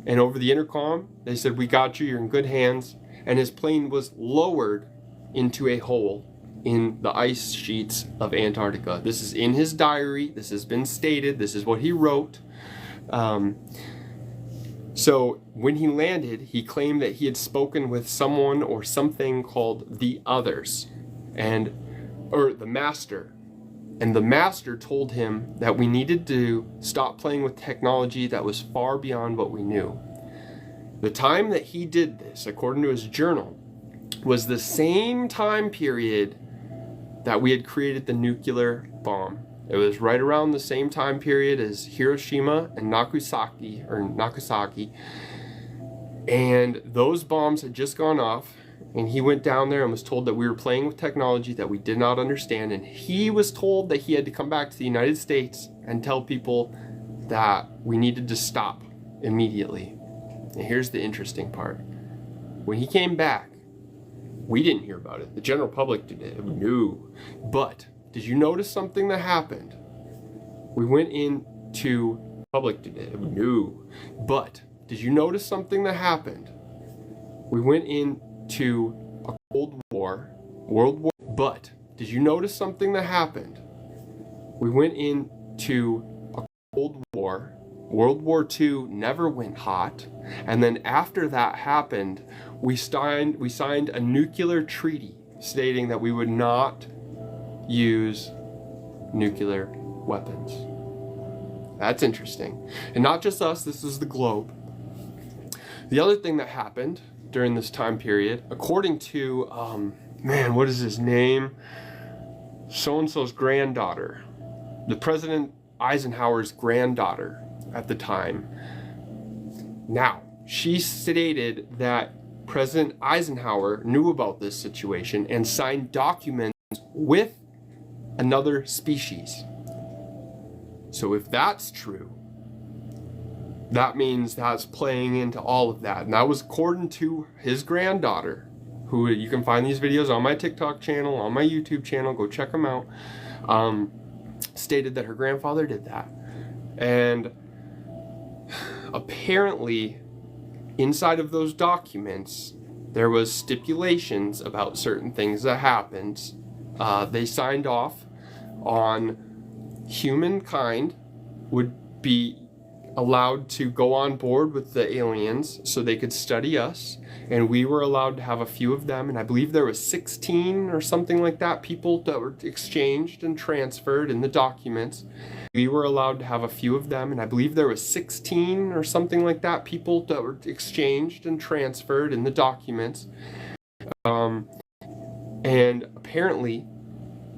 and over the intercom, they said, "We got you, you're in good hands." And his plane was lowered into a hole in the ice sheets of Antarctica. This is in his diary. This has been stated. This is what he wrote. So when he landed, he claimed that he had spoken with someone or something called the Others, or the Master. And the Master told him that we needed to stop playing with technology that was far beyond what we knew. The time that he did this, according to his journal, was the same time period that we had created the nuclear bomb. It was right around the same time period as Hiroshima and Nagasaki. And those bombs had just gone off, and he went down there and was told that we were playing with technology that we did not understand. And he was told that he had to come back to the United States and tell people that we needed to stop immediately. And here's the interesting part. When he came back, we didn't hear about it. The general public did. No. But did you notice something that happened? We went into public today. No. But did you notice something that happened? We went into a Cold War, World War. But did you notice something that happened? We went into a Cold War. World War II never went hot. And then after that happened, we signed a nuclear treaty stating that we would not use nuclear weapons. That's interesting. And not just us, this is the globe. The other thing that happened during this time period, according to, what is his name? So-and-so's granddaughter, the President Eisenhower's granddaughter at the time. Now, she stated that President Eisenhower knew about this situation and signed documents with another species. So if that's true, that means that's playing into all of that. And that was according to his granddaughter, who you can find these videos on my TikTok channel, on my YouTube channel, go check them out, stated that her grandfather did that. And apparently, inside of those documents, there was stipulations about certain things that happened. They signed off on humankind would be allowed to go on board with the aliens so they could study us, and we were allowed to have a few of them, and I believe there was 16 or something like that people that were exchanged and transferred in the documents. We were allowed to have a few of them, and I believe there was 16 or something like that people that were exchanged and transferred in the documents. And apparently,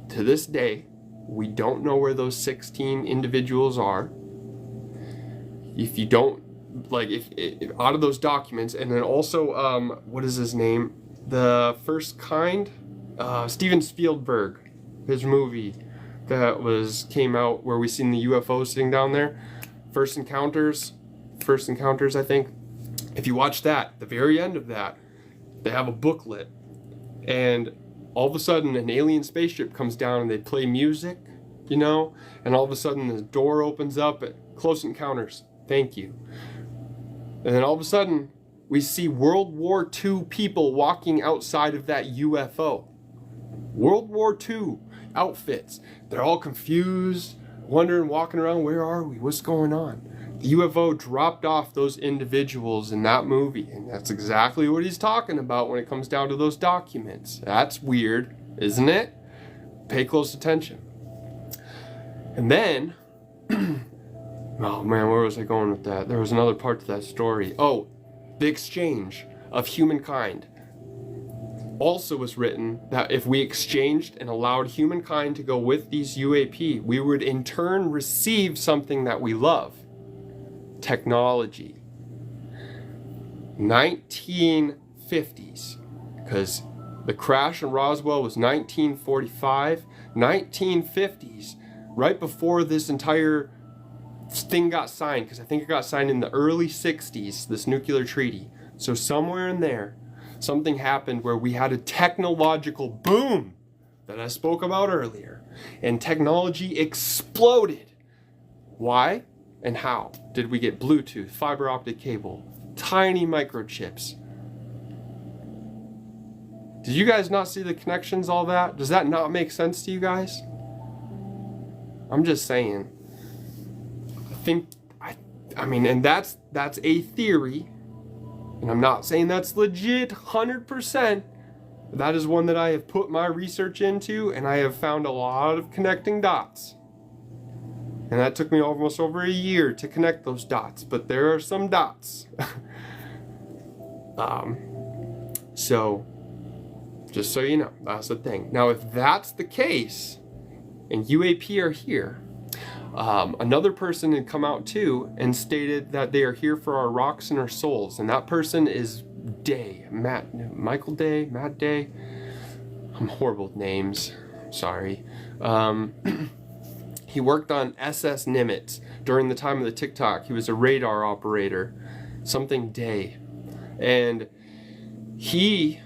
to this day, we don't know where those 16 individuals are. If you don't, if out of those documents, and then also, what is his name? The First Kind? Steven Spielberg, his movie that came out where we seen the UFO sitting down there. First Encounters, I think. If you watch that, the very end of that, they have a booklet, and all of a sudden an alien spaceship comes down and they play music, and all of a sudden the door opens up at Close Encounters. Thank you. And then all of a sudden we see World War II people walking outside of that UFO. World War II outfits. They're all confused, wondering, walking around, where are we? What's going on? The UFO dropped off those individuals in that movie, and that's exactly what he's talking about when it comes down to those documents. That's weird, isn't it? Pay close attention. And then, oh man, where was I going with that? There was another part to that story. Oh, the exchange of humankind. Also was written that if we exchanged and allowed humankind to go with these UAP, we would in turn receive something that we love. Technology. 1950s, because the crash in Roswell was 1945. 1950s, right before this entire thing got signed, because I think it got signed in the early 60s, this nuclear treaty. So somewhere in there, something happened where we had a technological boom that I spoke about earlier, and technology exploded. Why and how did we get Bluetooth, fiber optic cable, tiny microchips? Did you guys not see the connections, all that? Does that not make sense to you guys? I'm just saying. I mean, and that's a theory, and I'm not saying that's legit 100%. That is one that I have put my research into, and I have found a lot of connecting dots. And that took me almost over a year to connect those dots, but there are some dots. So, just so you know, that's the thing. Now, if that's the case, and UAP are here. Another person had come out too and stated that they are here for our rocks and our souls, and that person is Day, Michael Day, Matt Day. I'm horrible with names, sorry. He worked on SS Nimitz during the time of the TikTok. He was a radar operator, something Day, and he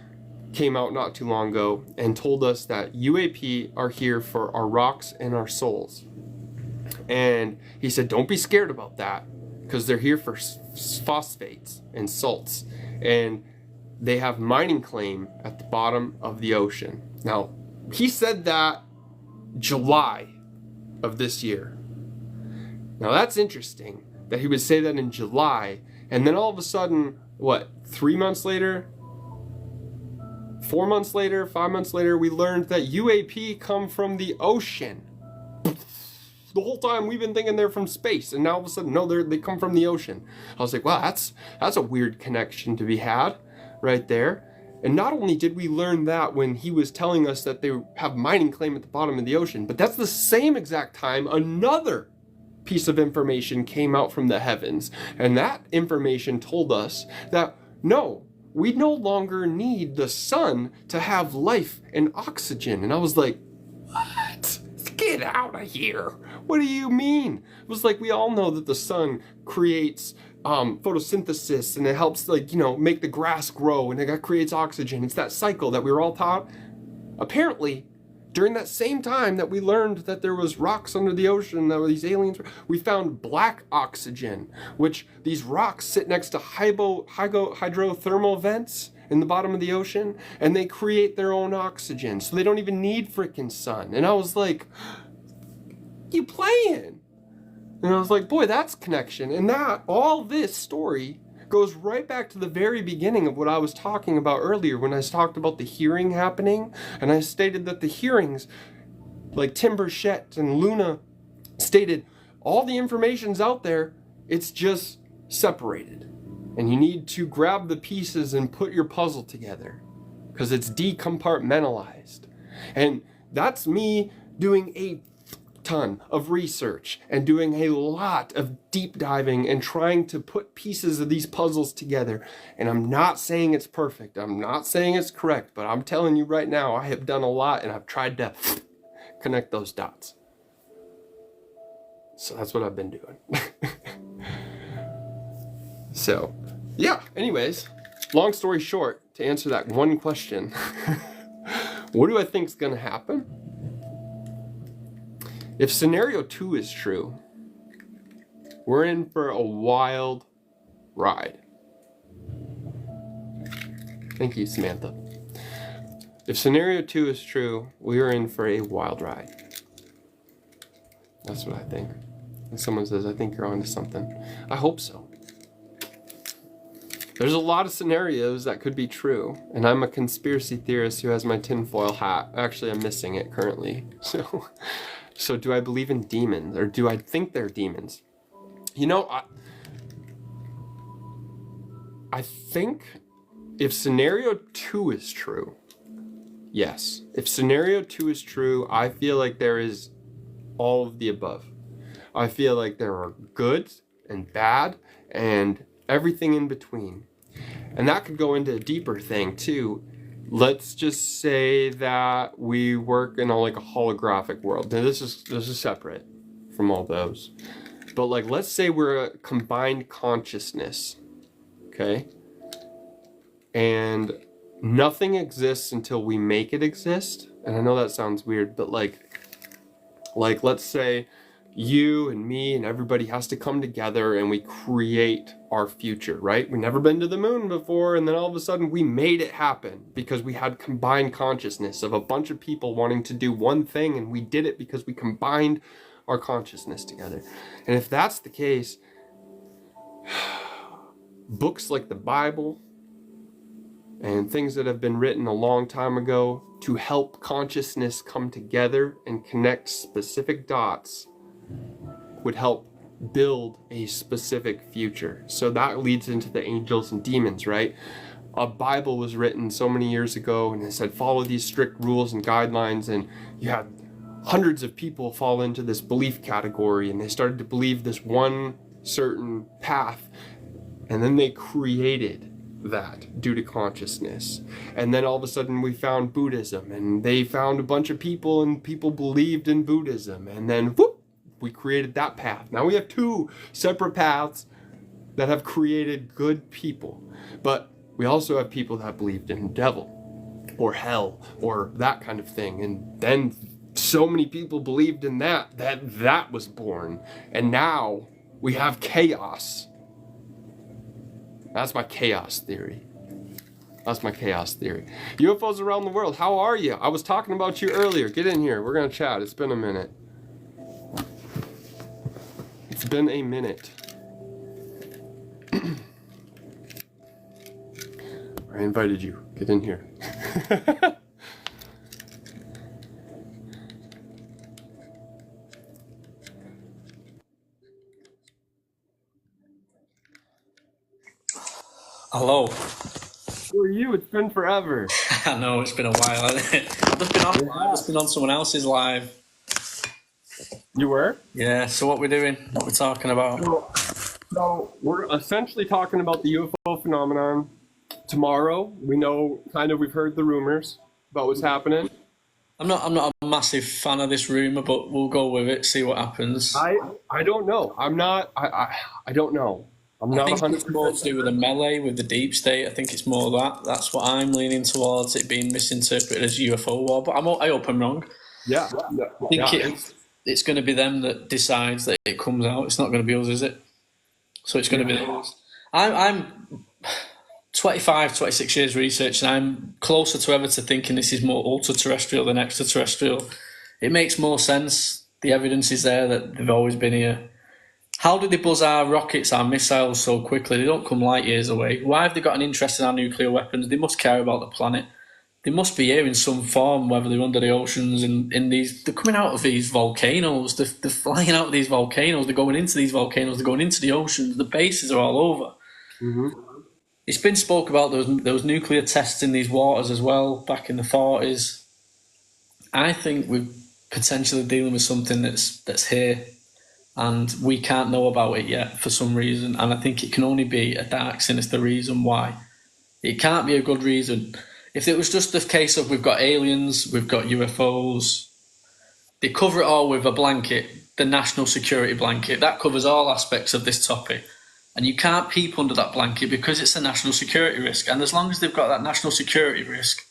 came out not too long ago and told us that UAP are here for our rocks and our souls. And he said, don't be scared about that, because they're here for phosphates and salts, and they have mining claim at the bottom of the ocean. Now, he said that July of this year. Now that's interesting that he would say that in July, and then all of a sudden, what, 3 months later, 4 months later, 5 months later, we learned that UAP come from the ocean. The whole time we've been thinking they're from space, and now all of a sudden, no, they come from the ocean. I was like, wow, that's a weird connection to be had right there. And not only did we learn that when he was telling us that they have mining claim at the bottom of the ocean, but that's the same exact time another piece of information came out from the heavens. And that information told us that no, we no longer need the sun to have life and oxygen. And I was like, what? Get out of here. What do you mean? It was like, we all know that the sun creates photosynthesis, and it helps, like, you know, make the grass grow, and it creates oxygen. It's that cycle that we were all taught. Apparently, during that same time that we learned that there was rocks under the ocean, that were these aliens, we found black oxygen, which these rocks sit next to hydrothermal vents in the bottom of the ocean, and they create their own oxygen, so they don't even need frickin' sun. And I was like, you playing? And I was like, boy, that's connection. And that, all this story goes right back to the very beginning of what I was talking about earlier when I talked about the hearing happening, and I stated that the hearings, like Tim Burchett and Luna stated, all the information's out there, it's just separated. And you need to grab the pieces and put your puzzle together, because it's decompartmentalized. And that's me doing a ton of research and doing a lot of deep diving and trying to put pieces of these puzzles together. And I'm not saying it's perfect. I'm not saying it's correct, but I'm telling you right now, I have done a lot, and I've tried to connect those dots. So that's what I've been doing. So, yeah, anyways, long story short, to answer that one question, what do I think is going to happen? If scenario 2 is true, we're in for a wild ride. Thank you, Samantha. If scenario 2 is true, we are in for a wild ride. That's what I think. And someone says, I think you're onto something. I hope so. There's a lot of scenarios that could be true, and I'm a conspiracy theorist who has my tinfoil hat. Actually, I'm missing it currently. So do I believe in demons, or do I think they're demons? You know, I think if scenario 2 is true, yes. If scenario 2 is true, I feel like there is all of the above. I feel like there are good and bad and everything in between. And that could go into a deeper thing too. Let's just say that we work in like a holographic world. Now this is separate from all those. But like, let's say we're a combined consciousness, okay? And nothing exists until we make it exist. And I know that sounds weird, but like let's say you and me and everybody has to come together and we create our future, right? We've never been to the moon before, and then all of a sudden we made it happen because we had combined consciousness of a bunch of people wanting to do one thing, and we did it because we combined our consciousness together. And if that's the case, books like the Bible and things that have been written a long time ago to help consciousness come together and connect specific dots would help build a specific future. So that leads into the angels and demons, right? A Bible was written so many years ago, and it said follow these strict rules and guidelines, and you had hundreds of people fall into this belief category, and they started to believe this one certain path, and then they created that due to consciousness. And then all of a sudden we found Buddhism, and they found a bunch of people, and people believed in Buddhism, and then whoop, we created that path. Now we have two separate paths that have created good people. But we also have people that believed in devil or hell or that kind of thing, and then so many people believed in that was born, and now we have chaos. That's my chaos theory. That's my chaos theory. UFOs around the world, how are you? I was talking about you earlier. Get in here. We're going to chat. It's been a minute. It's been a minute. I invited you. Get in here. Hello. Who are you? It's been forever. I know, it's been a while, hasn't it? I've just been on someone else's live. You were? Yeah, so what we're doing, what we're talking about. So we're essentially talking about the UFO phenomenon. Tomorrow, we know, we've heard the rumors about what's happening. I'm not a massive fan of this rumor, but we'll go with it, see what happens. I don't know. I don't know. I'm not I think 100%. it's more to do with the melee, with the deep state. I think it's more that. That's what I'm leaning towards, it being misinterpreted as UFO war. But I hope I'm wrong. Yeah. I think it's going to be them that decides that it comes out. It's not going to be us, is it? So it's going to be us. I'm 25, 26 years research, and I'm closer to ever to thinking this is more ultra-terrestrial than extraterrestrial. It makes more sense. The evidence is there that they've always been here. How did they buzz our rockets, our missiles so quickly? They don't come light years away. Why have they got an interest in our nuclear weapons? They must care about the planet. They must be here in some form, whether they're under the oceans, in these. They're coming out of these volcanoes. They're flying out of these volcanoes. They're going into these volcanoes. They're going into the oceans. The bases are all over. Mm-hmm. It's been spoke about those nuclear tests in these waters as well back in the 40s. I think we're potentially dealing with something that's here, and we can't know about it yet for some reason. And I think it can only be a dark, sinister reason why. It can't be a good reason. If it was just the case of we've got aliens, we've got UFOs, they cover it all with a blanket, the national security blanket. That covers all aspects of this topic. And you can't peep under that blanket because it's a national security risk. And as long as they've got that national security risk,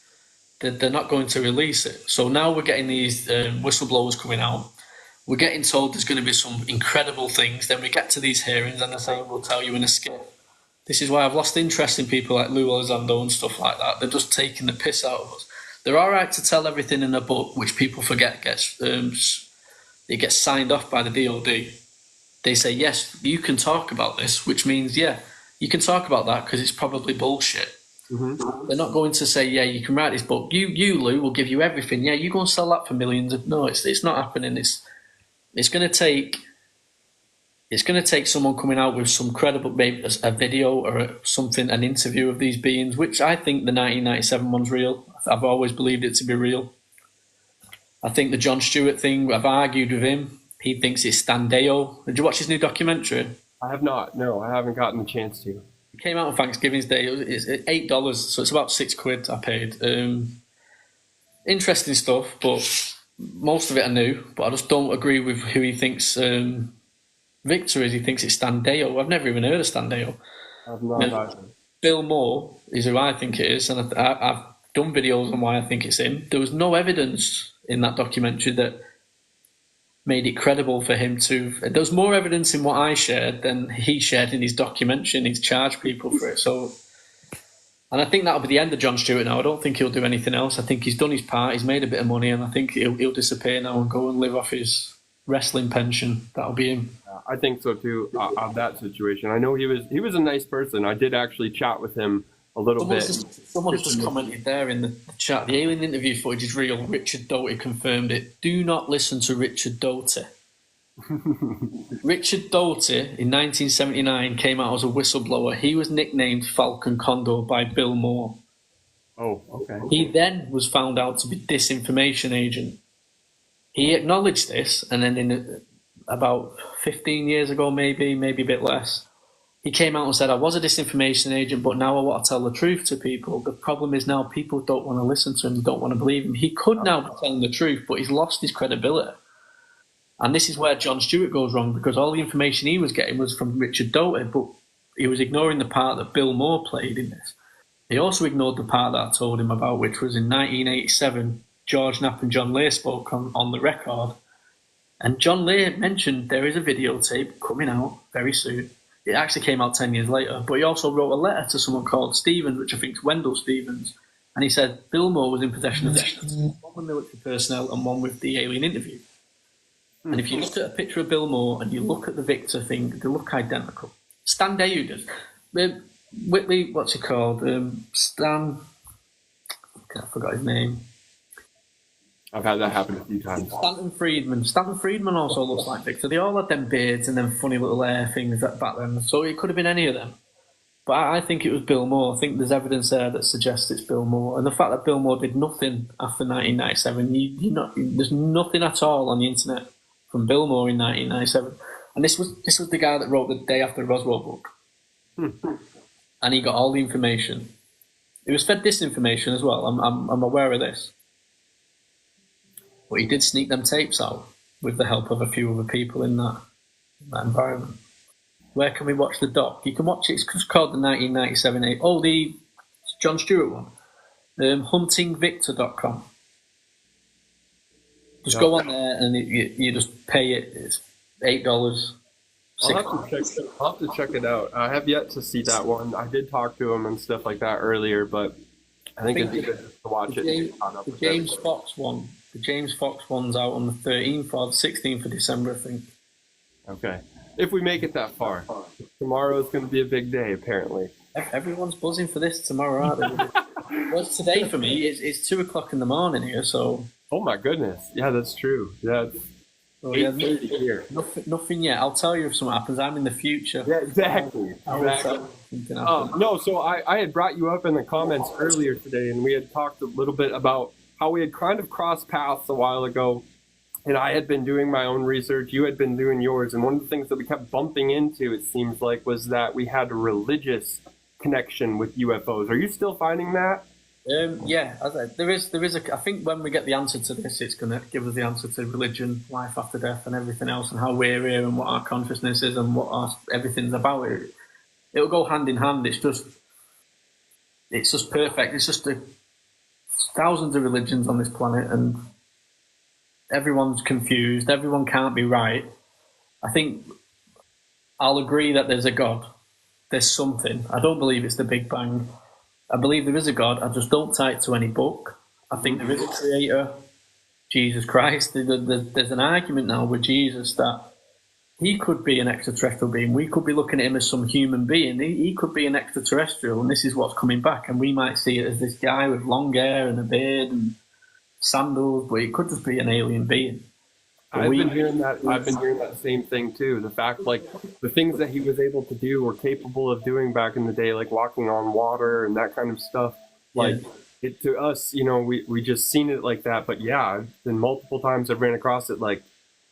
they're not going to release it. So now we're getting these whistleblowers coming out. We're getting told there's going to be some incredible things. Then we get to these hearings and they're saying, we'll tell you in a skit. This is why I've lost interest in people like Lou Elizondo and stuff like that. They're just taking the piss out of us. They're all right to tell everything in a book, which people forget it gets signed off by the DOD. They say, yes, you can talk about this, which means, yeah, you can talk about that because it's probably bullshit. Mm-hmm. They're not going to say, yeah, you can write this book. You, Lou, will give you everything. Yeah, you go and sell that for millions. No, it's not happening. It's going to take someone coming out with some credible, maybe a video or something, an interview of these beings, which I think the 1997 one's real. I've always believed it to be real. I think the Jon Stewart thing, I've argued with him. He thinks it's Standeo. Did you watch his new documentary? I have not. No, I haven't gotten the chance to. It came out on Thanksgiving's Day. It's $8, so it's about £6 I paid. Interesting stuff, but most of it I knew. But I just don't agree with who he thinks Victor is. He thinks it's Standeo. I've never even heard of Standeo. I've not either. Bill Moore is who I think it is, and I've done videos on why I think it's him. There was no evidence in that documentary that made it credible for him to. There was more evidence in what I shared than he shared in his documentary, and he's charged people for it. So, and I think that'll be the end of Jon Stewart now. I don't think he'll do anything else. I think he's done his part. He's made a bit of money, and I think he'll disappear now and go and live off his wrestling pension. That'll be him. I think so too. Of that situation, I know he was a nice person. I did actually chat with him a little bit. Someone's just commented there in the chat. The alien interview footage is real. Richard Doty confirmed it. Do not listen to Richard Doty. Richard Doty in 1979 came out as a whistleblower. He was nicknamed Falcon Condor by Bill Moore. Oh, okay. He then was found out to be disinformation agent. he acknowledged this, and then in about 15 years ago, maybe a bit less, he came out and said, I was a disinformation agent, but now I want to tell the truth to people. The problem is now people don't want to listen to him, don't want to believe him. He could now be telling the truth, but he's lost his credibility. And this is where Jon Stewart goes wrong, because all the information he was getting was from Richard Doty, but he was ignoring the part that Bill Moore played in this. He also ignored the part that I told him about, which was in 1987, George Knapp and John Lay spoke on the record. And John Lay mentioned there is a videotape coming out very soon. It actually came out 10 years later, but he also wrote a letter to someone called Stevens, which I think is Wendell Stevens, and he said Bill Moore was in possession of one with military personnel and one with the alien interview. And if you look at a picture of Bill Moore and you look at the Victor thing, they look identical. Stan Dayu does. Whitley, what's he called? Stan, I forgot his name. I've had that happen a few times. Stanton Friedman also looks like Victor. They all had them beards and them funny little hair things back then. So it could have been any of them. But I think it was Bill Moore. I think there's evidence there that suggests it's Bill Moore. And the fact that Bill Moore did nothing after 1997, there's nothing at all on the internet from Bill Moore in 1997. And this was the guy that wrote the Day After Roswell book. And he got all the information. He was fed disinformation as well. I'm aware of this. But he did sneak them tapes out with the help of a few other people in that environment. Where can we watch the doc? You can watch it. It's called the 1997. The Jon Stewart one. Huntingvictor.com. Just go on there and you just pay it. It's $8. I'll have to check it out. I have yet to see that one. I did talk to him and stuff like that earlier, but I think it'd be good to watch it. The James Fox one. The James Fox one's out on the 13th or the 16th of December, I think. Okay. If we make it that far. Tomorrow is going to be a big day, apparently. Everyone's buzzing for this tomorrow, aren't they? Well, today for me, it's 2 o'clock in the morning here, so... Oh my goodness. Yeah, that's true. Yeah, it's 8:30 here. Nothing yet. I'll tell you if something happens. I'm in the future. Yeah, exactly. No, so I had brought you up in the comments earlier today, and we had talked a little bit about how we had kind of crossed paths a while ago, and I had been doing my own research, you had been doing yours, and one of the things that we kept bumping into, it seems like, was that we had a religious connection with UFOs. Are you still finding that? Yeah, there is I think when we get the answer to this, it's going to give us the answer to religion, life after death, and everything else, and how we're here, and what our consciousness is, and what everything's about. It'll go hand in hand. It's just perfect. It's just thousands of religions on this planet, and everyone's confused. Everyone can't be right. I think I'll agree that there's a God. There's something. I don't believe it's the Big Bang. I believe there is a God. I just don't tie it to any book. I think there is a creator, Jesus Christ. There's an argument now with Jesus that he could be an extraterrestrial being. We could be looking at him as some human being. He could be an extraterrestrial, and this is what's coming back. And we might see it as this guy with long hair and a beard and sandals, but it could just be an alien being. I've been hearing that same thing too. The fact, like, the things that he was able to do or capable of doing back in the day, like walking on water and that kind of stuff. Like, it, to us, we just seen it like that. But yeah, then multiple times I've ran across it. Like,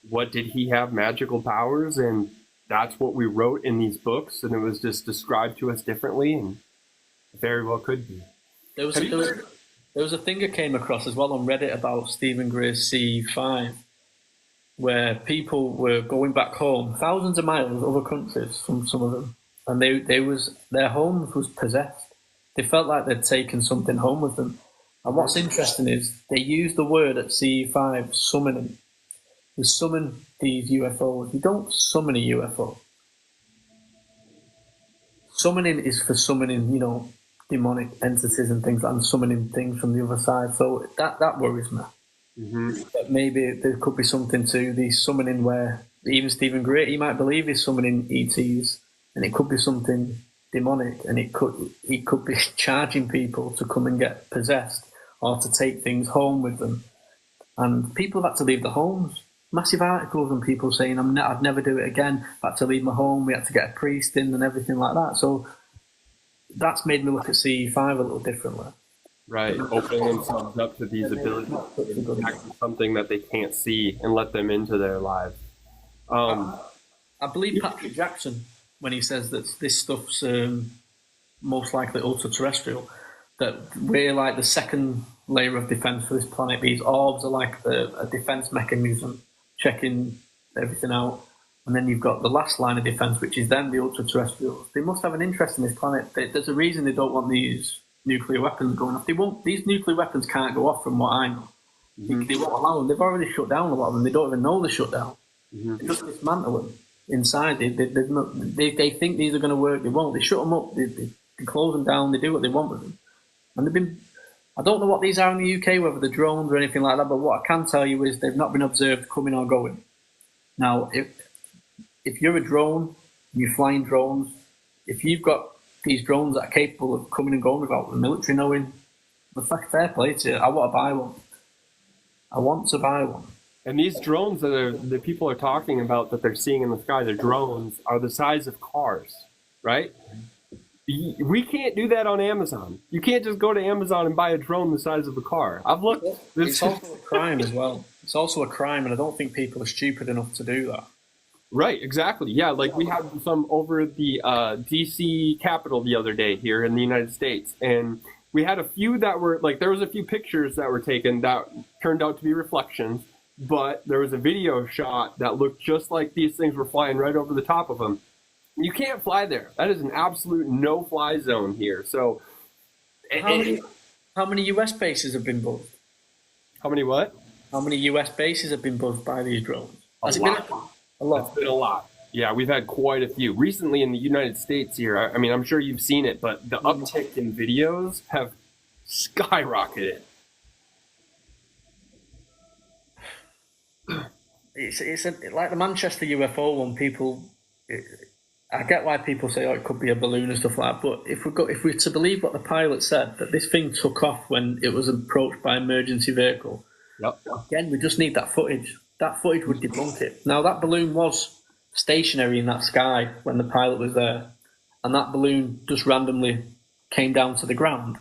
what did he have magical powers? And that's what we wrote in these books, and it was just described to us differently, and it very well could be. There was a thing I came across as well on Reddit about Stephen Gray's CE5. Where people were going back home, thousands of miles, other countries, from some of them, and their homes was possessed. They felt like they'd taken something home with them. And what's interesting is they used the word at CE5, summoning. We summon these UFOs. You don't summon a UFO. Summoning is for summoning, demonic entities and things like that, and summoning things from the other side. So that worries me. Mm-hmm. But maybe there could be something to the summoning where even Stephen Gray, he might believe he's summoning ETs, and it could be something demonic, and he could be charging people to come and get possessed or to take things home with them. And people have had to leave their homes. Massive articles and people saying, I'd never do it again. I had to leave my home. We had to get a priest in and everything like that. So that's made me look at CE5 a little differently. Right, opening themselves up to these abilities, actually something that they can't see, and let them into their lives. Um, I believe Patrick Jackson when he says that this stuff's most likely ultra-terrestrial, that we're like the second layer of defense for this planet. These orbs are like a defense mechanism checking everything out. And then you've got the last line of defense, which is then the ultra-terrestrials. They must have an interest in this planet. There's a reason they don't want these nuclear weapons going off. They won't. These nuclear weapons can't go off, from what I know. They won't allow them. They've already shut down a lot of them. They don't even know they're shut down. They just dismantle them inside. They think these are going to work. They won't. They shut them up. They close them down. They do what they want with them. And they've been. I don't know what these are in the UK, whether they're drones or anything like that. But what I can tell you is they've not been observed coming or going. Now, if you're a drone and you're flying drones, if you've got these drones that are capable of coming and going without the military knowing, the fair play to you. I want to buy one. I want to buy one. and these drones that people are talking about that they're seeing in the sky, the drones are the size of cars, right? We can't do that on Amazon. You can't just go to Amazon and buy a drone the size of a car. I've looked. It's also a crime as well. It's also a crime, and I don't think people are stupid enough to do that. Right, exactly. Yeah, like we had some over the DC Capitol the other day here in the United States, and we had a few that were like, there was a few pictures that were taken that turned out to be reflections, but there was a video shot that looked just like these things were flying right over the top of them. You can't fly there. That is an absolute no-fly zone here. So, How many US bases have been buzzed? how many what? How many US bases have been buzzed by these drones? A Has it lot. been a lot? It's been a lot. Yeah, we've had quite a few. Recently in the United States here, I mean, I'm sure you've seen it, but the uptick in videos have skyrocketed. It's like the Manchester UFO one. I get why people say, "Oh, it could be a balloon and stuff like that." But if we're to believe what the pilot said, that this thing took off when it was approached by an emergency vehicle. Yep. Again, we just need that footage. That footage would debunk it. Now, that balloon was stationary in that sky when the pilot was there, and that balloon just randomly came down to the ground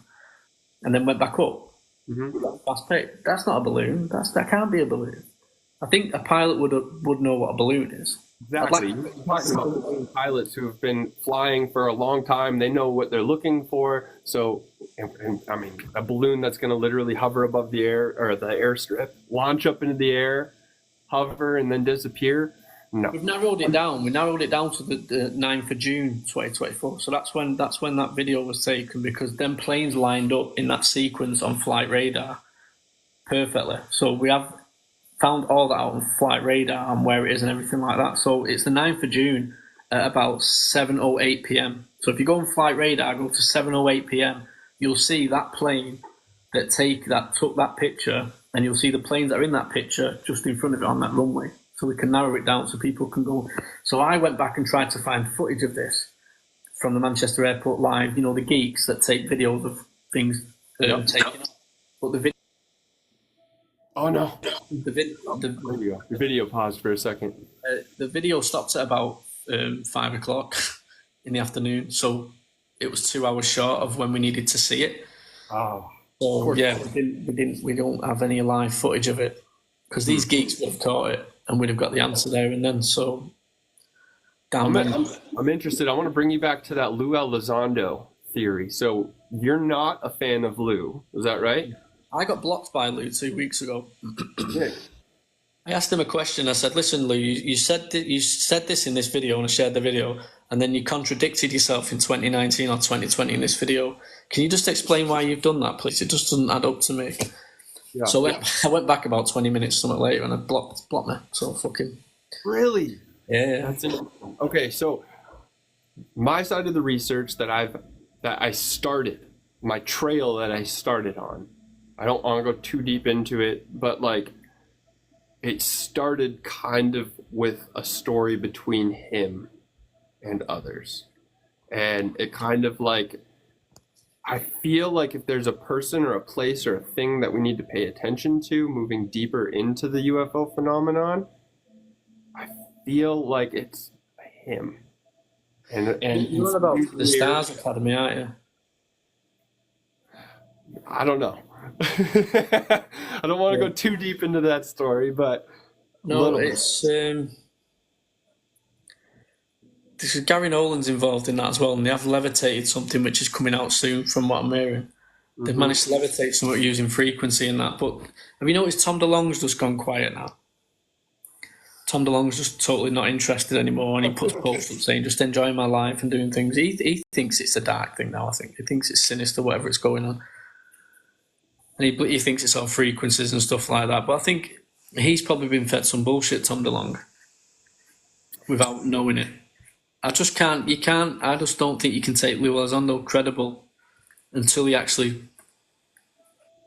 and then went back up. Fast pace. That's not a balloon. That can't be a balloon. I think a pilot would know what a balloon is. Exactly. You're talking about pilots who have been flying for a long time. They know what they're looking for. So, and I mean, a balloon that's going to literally hover above the air or the airstrip, launch up into the air, hover, and then disappear. No. We've narrowed it down. We narrowed it down to the 9th of June 2024. So that's when that video was taken, because them planes lined up in that sequence on flight radar perfectly. So we have found all that out on flight radar and where it is and everything like that. So it's the 9th of June at about 7:08 p.m. So if you go on flight radar, go to 7:08 p.m., you'll see that plane that took that picture, and you'll see the planes that are in that picture just in front of it on that runway. So we can narrow it down so people can go. So I went back and tried to find footage of this from the Manchester Airport Live, the geeks that take videos of things taken off. But the video. Oh no! The video paused for a second. The video stopped at about 5 o'clock in the afternoon, so it was 2 hours short of when we needed to see it. Oh, so yeah, we don't have any live footage of it, because these geeks would have caught it and we'd have got the answer there and then. So, I'm interested. I want to bring you back to that Lou Elizondo theory. So you're not a fan of Lou, is that right? I got blocked by Lou 2 weeks ago. Yeah. I asked him a question. I said, "Listen, Lou, you said this in this video, and I shared the video, and then you contradicted yourself in 2019 or 2020 in this video. Can you just explain why you've done that, please? It just doesn't add up to me." Yeah. So I went back about 20 minutes something later, and I blocked me. So fucking. Really? Yeah. That's interesting. Okay, so my side of the research that I started, my trail that I started on. I don't want to go too deep into it, but it started kind of with a story between him and others. And it kind of I feel like if there's a person or a place or a thing that we need to pay attention to moving deeper into the UFO phenomenon, I feel like it's him. And you're about the Stars Academy, aren't you? I don't know. I don't want to go too deep into that story, but a No, little bit. it's this is Gary Nolan's involved in that as well, and they have levitated something which is coming out soon, from what I'm hearing. They've managed to levitate something using frequency and that. But have you noticed Tom DeLonge's just gone quiet now? Tom DeLonge's just totally not interested anymore, and he puts posts up saying, just enjoying my life and doing things. He thinks it's a dark thing now, I think. He thinks it's sinister, whatever it's going on. And he thinks it's all frequencies and stuff like that. But I think he's probably been fed some bullshit, Tom DeLonge, without knowing it. I just don't think you can take Lou Elizondo credible until he actually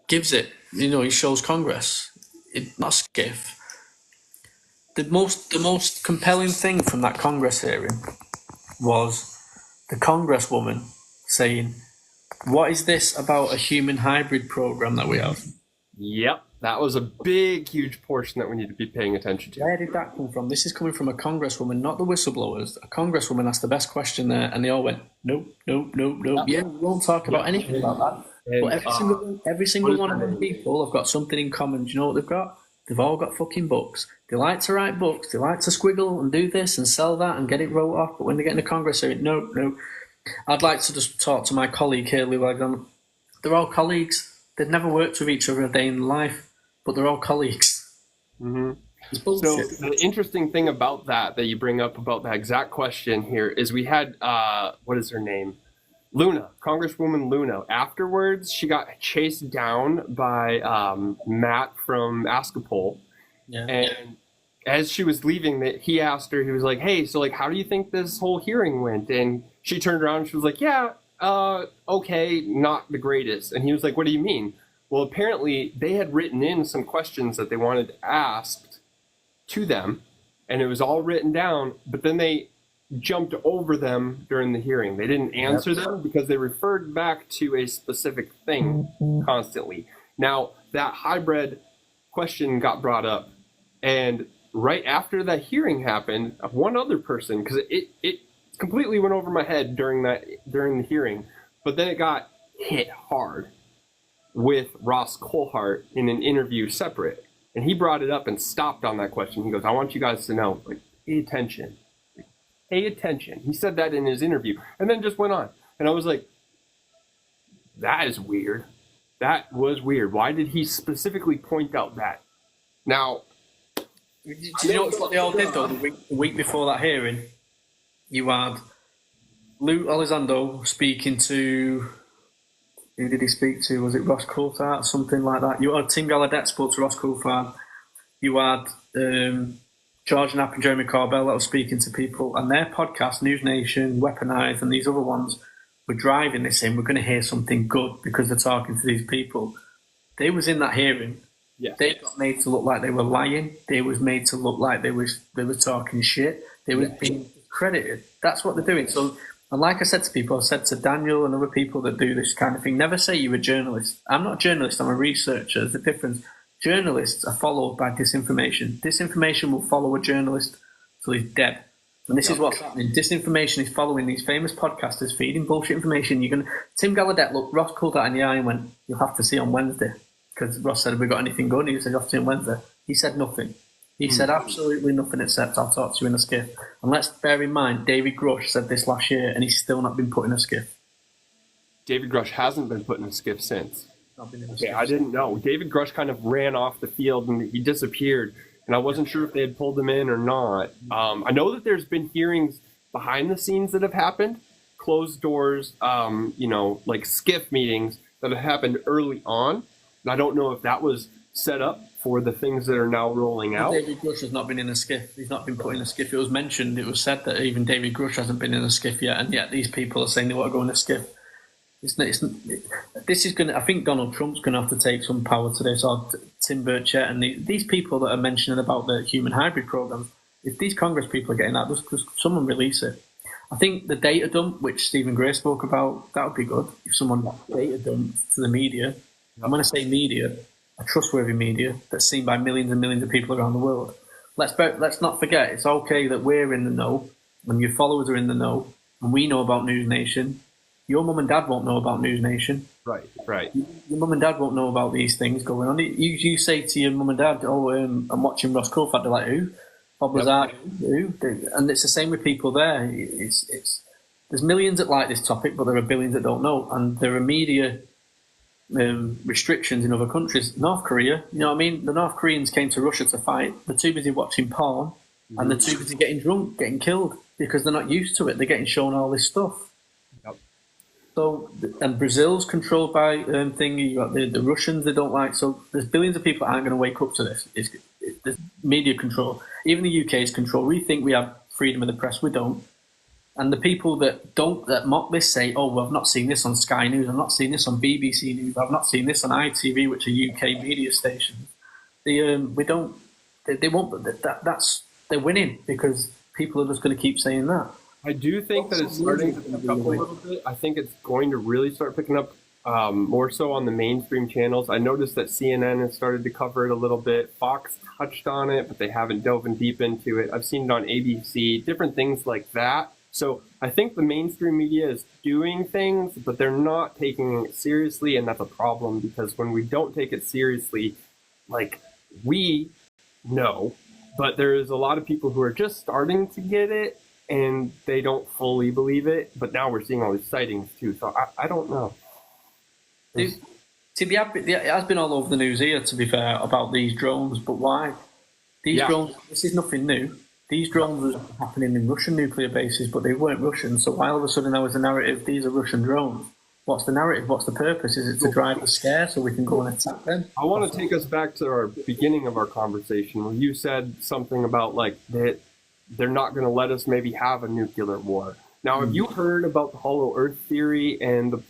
gives it. You know, he shows Congress. Not skiff. The most compelling thing from that Congress hearing was the Congresswoman saying, "What is this about a human hybrid program that we have?" Yep, that was a big, huge portion that we need to be paying attention to. Where did that come from? This is coming from a Congresswoman, not the whistleblowers. A Congresswoman asked the best question there, and they all went, "Nope, nope, nope, nope." Yeah, we won't talk about anything about that. But every single one of them people have got something in common. Do you know what they've got? They've all got fucking books. They like to write books. They like to squiggle and do this and sell that and get it wrote off. But when they get into Congress, they're no, no. I'd like to just talk to my colleague here, Lou Alexander. They're all colleagues. They've never worked with each other a day in life, but they're all colleagues. It's So bullshit. the interesting thing about that you bring up about that exact question here is we had, what is her name? Luna, Congresswoman Luna. Afterwards, she got chased down by Matt from Ask a Poll. Yeah. And as she was leaving, he asked her, he was like, "Hey, so like, how do you think this whole hearing went?" And she turned around and she was like, "Yeah, okay, not the greatest." And he was like, "What do you mean?" Well, apparently they had written in some questions that they wanted asked to them, and it was all written down, but then they jumped over them during the hearing. They didn't answer them because they referred back to a specific thing constantly. Now, that hybrid question got brought up, and right after that hearing happened, one other person, because it completely went over my head during the hearing, but then it got hit hard with Ross Coulthart in an interview separate, and he brought it up and stopped on that question. He goes, "I want you guys to know, like, pay attention. Pay attention." He said that in his interview, and then just went on. And I was like, that is weird. That was weird. Why did he specifically point out that? Now, Do you know what they all did though? The week before that hearing, you had Lou Elizondo speaking to, who did he speak to? Was it Ross Coulthart? Something like that. You had Tim Gallaudet spoke to Ross Coulthart. You had George Knapp and Jeremy Corbell that were speaking to people, and their podcast, News Nation, Weaponized, and these other ones were driving this in. We're going to hear something good because they're talking to these people. They was in that hearing. yeah. They got made to look like they were lying. They was made to look like they were talking shit. They was being credited. That's what they're doing. So, and like I said to people, I said to Daniel and other people that do this kind of thing, never say you're a journalist. I'm not a journalist. I'm a researcher. There's a difference. Journalists are followed by disinformation. Disinformation will follow a journalist till he's dead. And this is what's happening. Disinformation is following these famous podcasters, feeding bullshit information. Tim Gallaudet looked Ross Coulthart in the eye and went, "You'll have to see on Wednesday." Because Ross said, "Have we got anything good?" And he said, "You'll have to see on Wednesday." He said nothing. He said absolutely nothing except, "I'll talk to you in a skiff." And let's bear in mind, David Grush said this last year and he's still not been put in a skiff. David Grush hasn't been put in a skiff since. Not been in a Okay, skiff. I didn't know. David Grush kind of ran off the field and he disappeared, and I wasn't sure if they had pulled him in or not. I know that there's been hearings behind the scenes that have happened, closed doors, like skiff meetings that have happened early on. And I don't know if that was set up for the things that are now rolling out. David Grush has not been in a skiff. He's not been put in a skiff. It was mentioned, it was said that even David Grush hasn't been in a skiff yet, and yet these people are saying they want to go in a skiff. This is going to, I think Donald Trump's going to have to take some power to this, or Tim Burchett, and these people that are mentioning about the human hybrid programs. If these Congress people are getting that, just someone release it. I think the data dump, which Stephen Gray spoke about, that would be good. If someone data dumped to the media, I'm going to say media, a trustworthy media that's seen by millions and millions of people around the world. Let's not forget, it's okay that we're in the know, and your followers are in the know, and we know about News Nation. Your mum and dad won't know about News Nation. Right. Your mum and dad won't know about these things going on. You say to your mum and dad, "Oh, I'm watching Ross Coulthard." They're like, "Who? Bob Lazar? Who?" And it's the same with people there. It's there's millions that like this topic, but there are billions that don't know, and there are media restrictions in other countries. North Korea, you know what I mean? The North Koreans came to Russia to fight. They're too busy watching porn, and they're too busy getting drunk, getting killed, because they're not used to it. They're getting shown all this stuff. Yep. So, and Brazil's controlled by thingy. You got the Russians they don't like. So there's billions of people that aren't going to wake up to this. There's media control. Even the UK is controlled. We think we have freedom of the press. We don't. And the people that mock this say, "Oh, well, I've not seen this on Sky News. I've not seen this on BBC News. I've not seen this on ITV," which are UK media stations. They won't. They're winning because people are just going to keep saying that. I do think that it's starting to pick up a little bit. I think it's going to really start picking up more so on the mainstream channels. I noticed that CNN has started to cover it a little bit. Fox touched on it, but they haven't dove in deep into it. I've seen it on ABC, different things like that. So I think the mainstream media is doing things, but they're not taking it seriously, and that's a problem because when we don't take it seriously, like we know, but there's a lot of people who are just starting to get it, and they don't fully believe it. But now we're seeing all these sightings too, so I don't know. It has been all over the news here, to be fair, about these drones, but why? These drones, this is nothing new. These drones were happening in Russian nuclear bases, but they weren't Russian. So why all of a sudden now is the narrative, these are Russian drones? What's the narrative? What's the purpose? Is it to drive the scare so we can go and attack them? I want to take us back to our beginning of our conversation where you said something about like that they're not going to let us maybe have a nuclear war. Now, have you heard about the Hollow Earth theory and the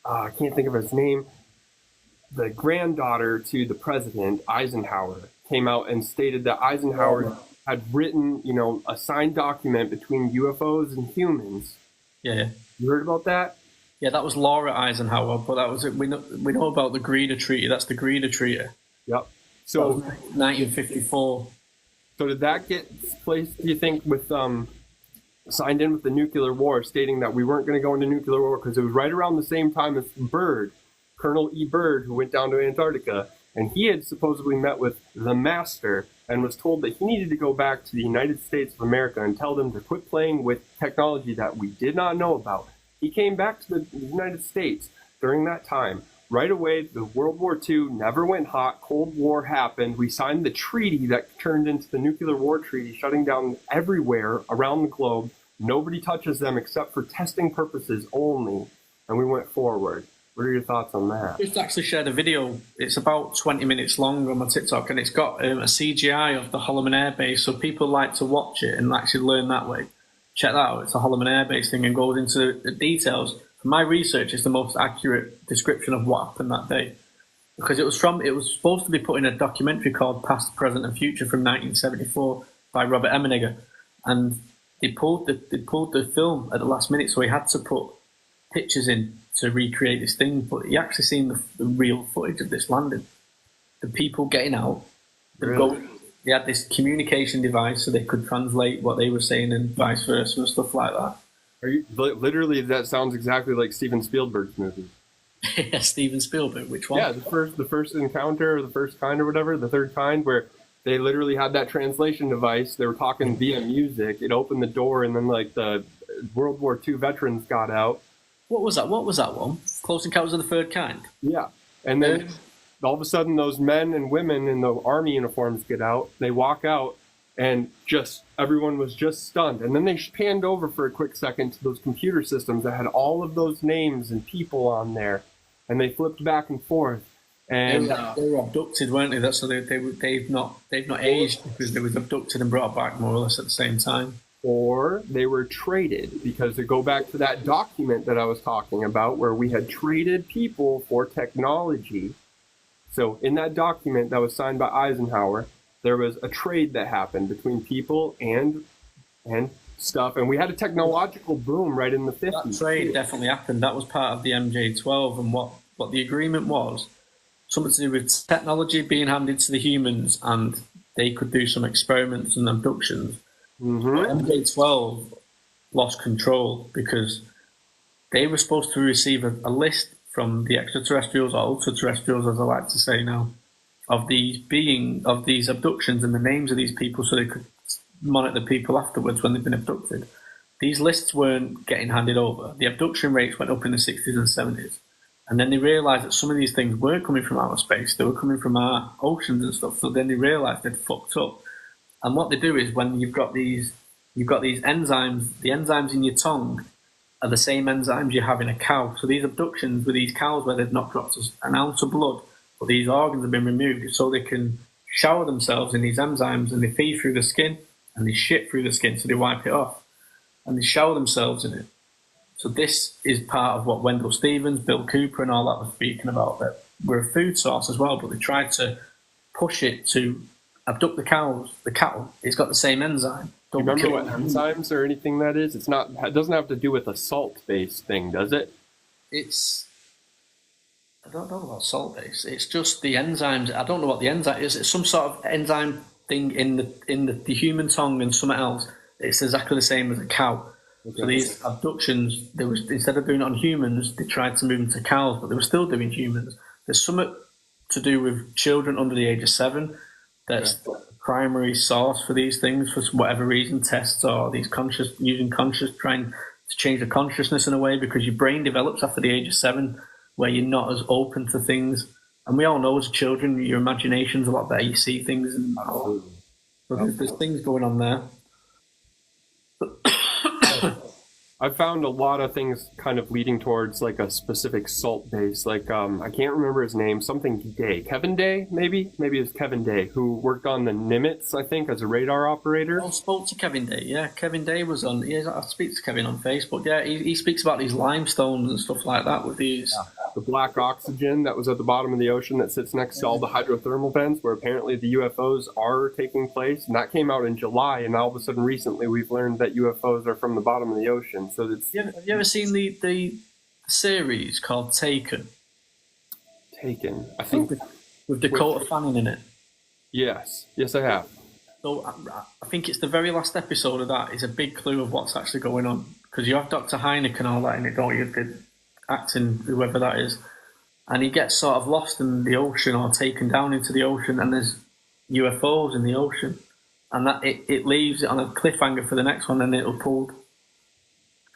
I can't think of his name, the granddaughter to the president, Eisenhower, came out and stated that Eisenhower had written, a signed document between UFOs and humans. Yeah. You heard about that? Yeah, that was Laura Eisenhower, but that was it. We know about the Greada Treaty. That's the Greada Treaty. Yep. So 1954. So did that get placed, do you think, with signed in with the nuclear war, stating that we weren't going to go into nuclear war because it was right around the same time as Byrd, Colonel E. Byrd, who went down to Antarctica, and he had supposedly met with the master and was told that he needed to go back to the United States of America and tell them to quit playing with technology that we did not know about. He came back to the United States during that time. Right away, the World War II never went hot. Cold War happened. We signed the treaty that turned into the nuclear war treaty, shutting down everywhere around the globe. Nobody touches them except for testing purposes only. And we went forward. What are your thoughts on that? I just actually shared a video. It's about 20 minutes long on my TikTok, and it's got a CGI of the Holloman Air Base, so people like to watch it and actually learn that way. Check that out. It's a Holloman Air Base thing and goes into the details. My research is the most accurate description of what happened that day, because it was supposed to be put in a documentary called Past, Present and Future from 1974 by Robert Emmenegger, and they pulled the film at the last minute, so he had to put pictures in to recreate this thing. But you actually seen the real footage of this landing, the people getting out, they had this communication device so they could translate what they were saying and vice versa and stuff like that. Are you literally? That sounds exactly like Steven Spielberg's movie. Yeah, Steven Spielberg. Which one? Yeah, the first encounter, or the first kind, or whatever, the third kind, where they literally had that translation device. They were talking via music. It opened the door, and then like the World War II veterans got out. What was that? What was that one? Close Encounters of the Third Kind. Yeah, and then all of a sudden, those men and women in the army uniforms get out. They walk out. And everyone was just stunned. And then they panned over for a quick second to those computer systems that had all of those names and people on there. And they flipped back and forth. And they were abducted, weren't they? That's so they've not aged because they was abducted and brought back more or less at the same time. Or they were traded, because to go back to that document that I was talking about where we had traded people for technology. So in that document that was signed by Eisenhower, there was a trade that happened between people and stuff, and we had a technological boom right in the 50s. That trade definitely happened. That was part of the MJ-12, and what the agreement was, something to do with technology being handed to the humans, and they could do some experiments and abductions. Mm-hmm. MJ-12 lost control because they were supposed to receive a list from the extraterrestrials, or ultra-terrestrials, as I like to say now, of these abductions and the names of these people, so they could monitor the people afterwards when they've been abducted. These lists weren't getting handed over. The abduction rates went up in the 60s and 70s. And then they realised that some of these things weren't coming from outer space, they were coming from our oceans and stuff. So then they realised they'd fucked up. And what they do is, when you've got these enzymes, the enzymes in your tongue are the same enzymes you have in a cow. So these abductions with these cows where they've not dropped an ounce of blood, but these organs have been removed, so they can shower themselves in these enzymes, and they feed through the skin and they shit through the skin, so they wipe it off and they shower themselves in it. So this is part of what Wendell Stevens, Bill Cooper and all that were speaking about, that we're a food source as well, but they tried to push it to abduct the cows. The cattle, it's got the same enzyme. Do you remember what enzymes or anything that is? It's not. It doesn't have to do with a salt-based thing, does it? I don't know about salt-based. It's just the enzymes. I don't know what the enzyme is. It's some sort of enzyme thing in the human tongue and something else. It's exactly the same as a cow. Okay. So these abductions, instead of doing it on humans, they tried to move them to cows, but they were still doing humans. There's something to do with children under the age of 7. That's the primary source for these things, for whatever reason, tests or these trying to change the consciousness in a way, because your brain develops after the age of 7, where you're not as open to things. And we all know as children, your imagination's a lot better. You see things, and so there's things going on there. I found a lot of things kind of leading towards like a specific salt base. Like I can't remember his name, something Day. Kevin Day, maybe it's Kevin Day, who worked on the Nimitz, I think, as a radar operator. I spoke to Kevin Day. Yeah, Kevin Day was on. Yeah, I speak to Kevin on Facebook. Yeah, he speaks about these limestones and stuff like that with these. The black oxygen that was at the bottom of the ocean that sits next to all the hydrothermal vents, where apparently the UFOs are taking place. And that came out in July, and all of a sudden recently we've learned that UFOs are from the bottom of the ocean. So it's. Have you ever seen the series called Taken? Taken, I think, with Dakota Fanning in it. Yes, I have. So I think it's the very last episode of that is a big clue of what's actually going on, because you have Dr. Hynek and all that in it, don't you? The acting, whoever that is, and he gets sort of lost in the ocean or taken down into the ocean, and there's UFOs in the ocean, and that it leaves it on a cliffhanger for the next one, and it'll pull.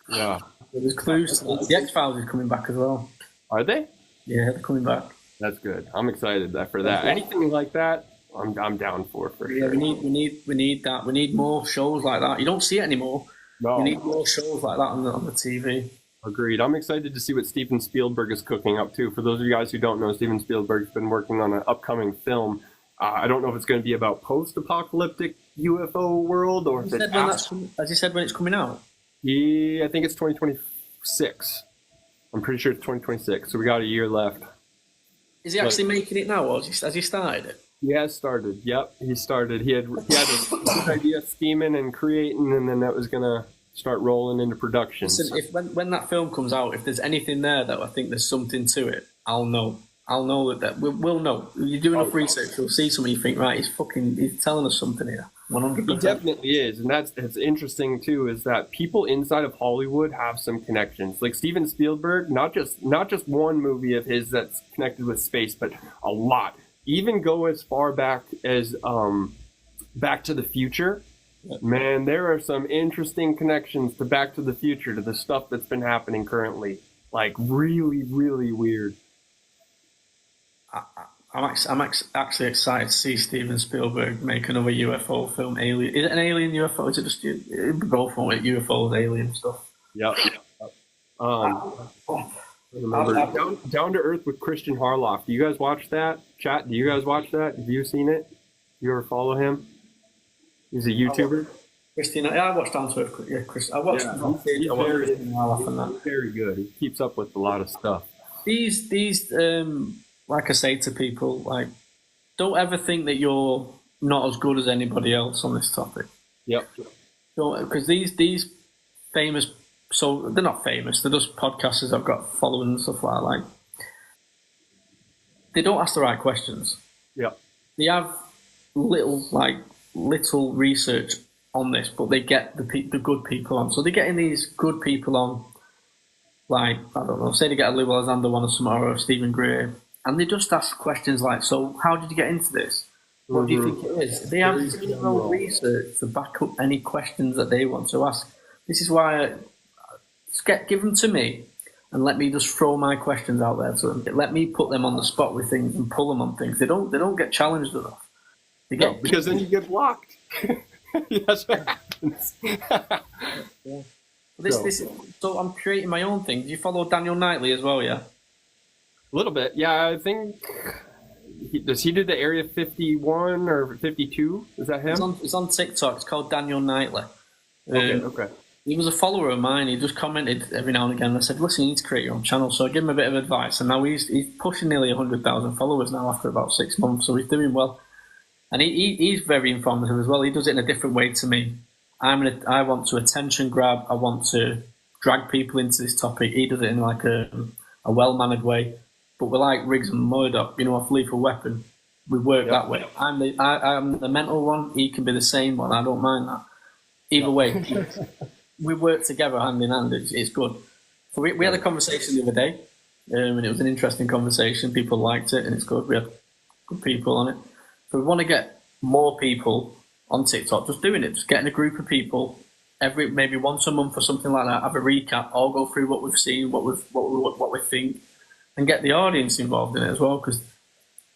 Yeah. There's clues. The X-Files is coming back as well. Are they? Yeah, they're coming back. That's good. I'm excited for that. Anything like that, I'm down for sure. Yeah, we need that. We need more shows like that. You don't see it anymore. No. We need more shows like that on the TV. Agreed. I'm excited to see what Steven Spielberg is cooking up too. For those of you guys who don't know, Steven Spielberg's been working on an upcoming film. I don't know if it's going to be about post-apocalyptic UFO world or if it's. Has he said when it's coming out? I think it's 2026. I'm pretty sure it's 2026, so we got a year left. Is he actually making it now, or has he started it? He has started. Yep, he started. He had a good idea scheming and creating, and then that was going to start rolling into production. Listen, when that film comes out, if there's anything there that I think there's something to it, I'll know. I'll know that we'll know. You do enough research, you'll see something, you think, right, he's telling us something here. 100%. He definitely is, and that's interesting too. Is that people inside of Hollywood have some connections? Like Steven Spielberg, not just one movie of his that's connected with space, but a lot. Even go as far back as Back to the Future. Man, there are some interesting connections to Back to the Future, to the stuff that's been happening currently. Like really, really weird. I'm actually excited to see Steven Spielberg make another UFO film. Alien? Is it an alien UFO? Is it just both from it? UFOs, alien stuff. Yep. Remember Down to Earth with Christian Harloff. Do you guys watch that? Chat. Do you guys watch that? Have you seen it? You ever follow him? He's a YouTuber. Christian, yeah, I watched Down to Earth. Yeah, Chris. I watched. He's very good. He keeps up with a lot of stuff. These like I say to people, like, don't ever think that you're not as good as anybody else on this topic. Yep. Because these famous, so they're not famous, they're just podcasters I've got following and stuff like that. They don't ask the right questions. Yep. They have little research on this, but they get the good people on. So they're getting these good people on like, I don't know, say they get a Lou Alexander one or something, or a Stephen Gray, and they just ask questions like, so how did you get into this? What do you think it is? They have zero research to back up any questions that they want to ask. This is why give them to me and let me just throw my questions out there to them. Let me put them on the spot with things and pull them on things. They don't get challenged enough. They get because then you get blocked. That's what happens. So I'm creating my own thing. Do you follow Daniel Knightley as well? Yeah. A little bit, yeah. I think does he do the Area 51 or 52? Is that him? It's on TikTok. It's called Daniel Knightley. Okay. He was a follower of mine. He just commented every now and again. And I said, "Listen, you need to create your own channel." So I gave him a bit of advice, and now he's pushing nearly 100,000 followers now after about 6 months. So he's doing well, and he's very informative as well. He does it in a different way to me. I want to attention grab. I want to drag people into this topic. He does it in like a well-mannered way. But we're like Riggs and Murdoch, off Lethal Weapon. We work that way. I'm the mental one. He can be the same one. I don't mind that. Either way, we work together hand in hand. It's good. So we had a conversation the other day, and it was an interesting conversation. People liked it, and it's good. We had good people on it. So we want to get more people on TikTok just doing it, just getting a group of people maybe once a month or something like that. Have a recap, all go through what we've seen, what we think. And get the audience involved in it as well, because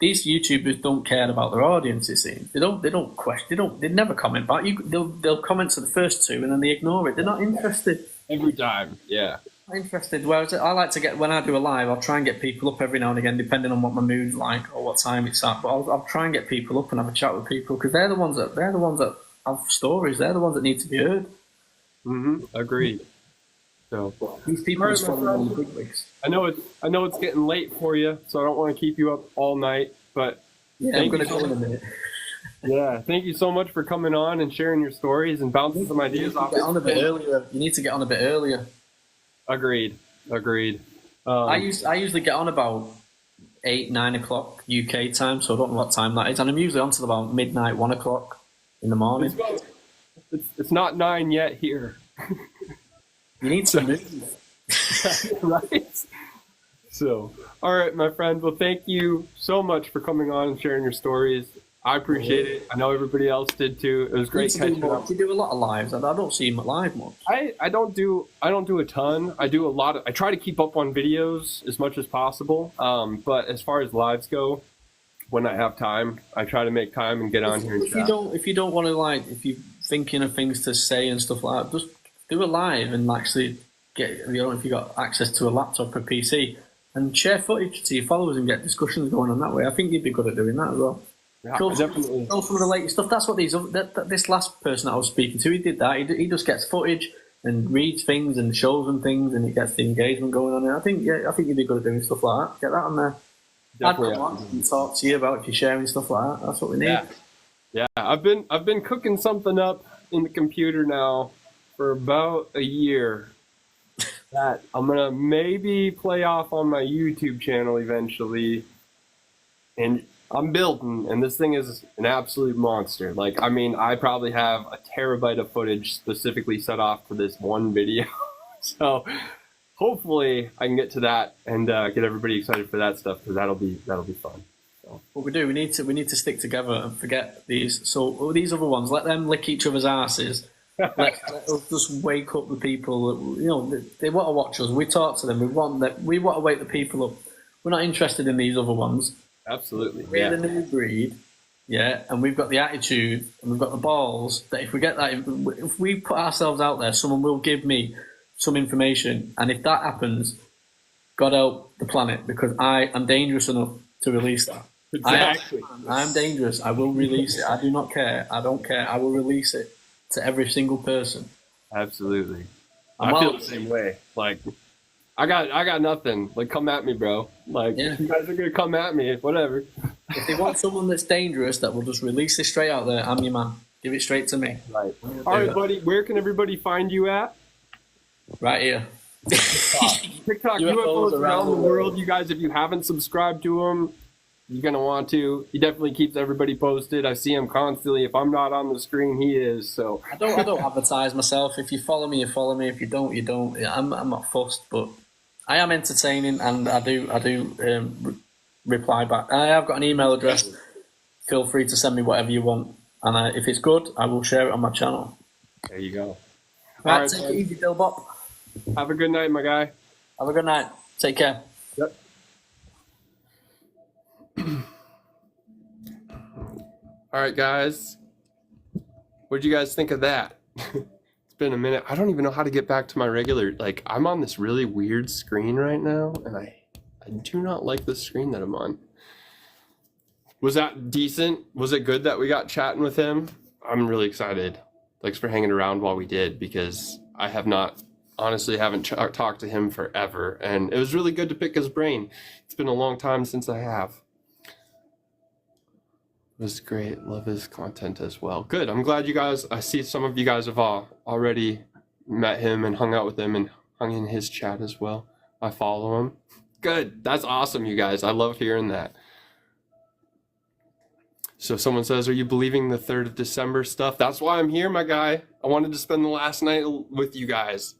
these YouTubers don't care about their audience. It seems they don't question. They never comment back. They'll comment to the first two and then they ignore it. They're not interested every time. Yeah, not interested. Whereas I like to get when I do a live, I'll try and get people up every now and again, depending on what my mood's like or what time it's at. But I'll try and get people up and have a chat with people because they're the ones that have stories. They're the ones that need to be heard. Agreed. So these people are on the big wigs. I know it's getting late for you, so I don't want to keep you up all night. But yeah, I'm going to go in a minute. Yeah, thank you so much for coming on and sharing your stories and bouncing some ideas off. Get on a bit earlier. You need to get on a bit earlier. Agreed. I usually get on about 8-9 o'clock UK time, so I don't know what time that is, and I'm usually on till about midnight, 1 o'clock in the morning. It's not 9 yet here. You need to move. Right? So, all right, my friend. Well, thank you so much for coming on and sharing your stories. I appreciate it. I know everybody else did too. It was great catching up. You do a lot of lives. I don't see you live much. I don't do a ton. I do a lot of. I try to keep up on videos as much as possible. But as far as lives go, when I have time, I try to make time and get on here and chat. If you don't want to if you're thinking of things to say and stuff like that, just do a live and actually get, if you got access to a laptop or PC and share footage to your followers and get discussions going on that way. I think you'd be good at doing that as well. Yeah, definitely. Show some of the latest stuff. That's what this last person that I was speaking to, he did that. He just gets footage and reads things and shows them things and he gets the engagement going on it. I think you'd be good at doing stuff like that. Get that on there. Definitely. I'd come on and talk to you about if you're sharing stuff like that. That's what we need. Yeah. I've been cooking something up in the computer now for about a year that I'm gonna maybe play off on my YouTube channel eventually, and I'm building, and this thing is an absolute monster. I probably have a terabyte of footage specifically set off for this one video. So hopefully I can get to that and get everybody excited for that stuff, because that'll be fun. So. What we do, we need to stick together and forget these. So these other ones, let them lick each other's asses. let us just wake up the people that, they want to watch us. We talk to them. We want to wake the people up. We're not interested in these other ones. Absolutely. We're the new breed, and we've got the attitude and we've got the balls that if we get that, if we put ourselves out there, someone will give me some information, and if that happens, God help the planet, because I am dangerous enough to release that. Exactly. I am dangerous. I will release it. I do not care. I don't care. I will release it to every single person. Absolutely. I feel the same way. I got nothing. Come at me, bro. You guys are gonna come at me. Whatever. If they want someone that's dangerous that will just release it straight out there, I'm your man. Give it straight to me. Right. All right, buddy. Where can everybody find you at? Right here. TikTok. UFOs around the world. You guys, if you haven't subscribed to them, you're gonna want to. He definitely keeps everybody posted. I see him constantly. If I'm not on the screen, he is. So I don't advertise myself. If you follow me, you follow me. If you don't, you don't. I'm not fussed, but I am entertaining, and I do reply back. And I have got an email address. Feel free to send me whatever you want, and if it's good, I will share it on my channel. There you go. Right, right, take bud. it easy, Dillbop. Have a good night, my guy. Have a good night. Take care. Yep. All right, guys. What did you guys think of that? It's been a minute. I don't even know how to get back to my regular. Like, I'm on this really weird screen right now, and I do not like the screen that I'm on. Was that decent? Was it good that we got chatting with him? I'm really excited. Thanks for hanging around while we did, because I have not, honestly, haven't talked to him forever, and it was really good to pick his brain. It's been a long time since I have. It was great. Love his content as well. Good. I'm glad you guys, I see some of you guys have already met him and hung out with him and hung in his chat as well. I follow him. Good. That's awesome, you guys. I love hearing that. So someone says, are you believing the 3rd of December stuff? That's why I'm here, my guy. I wanted to spend the last night with you guys.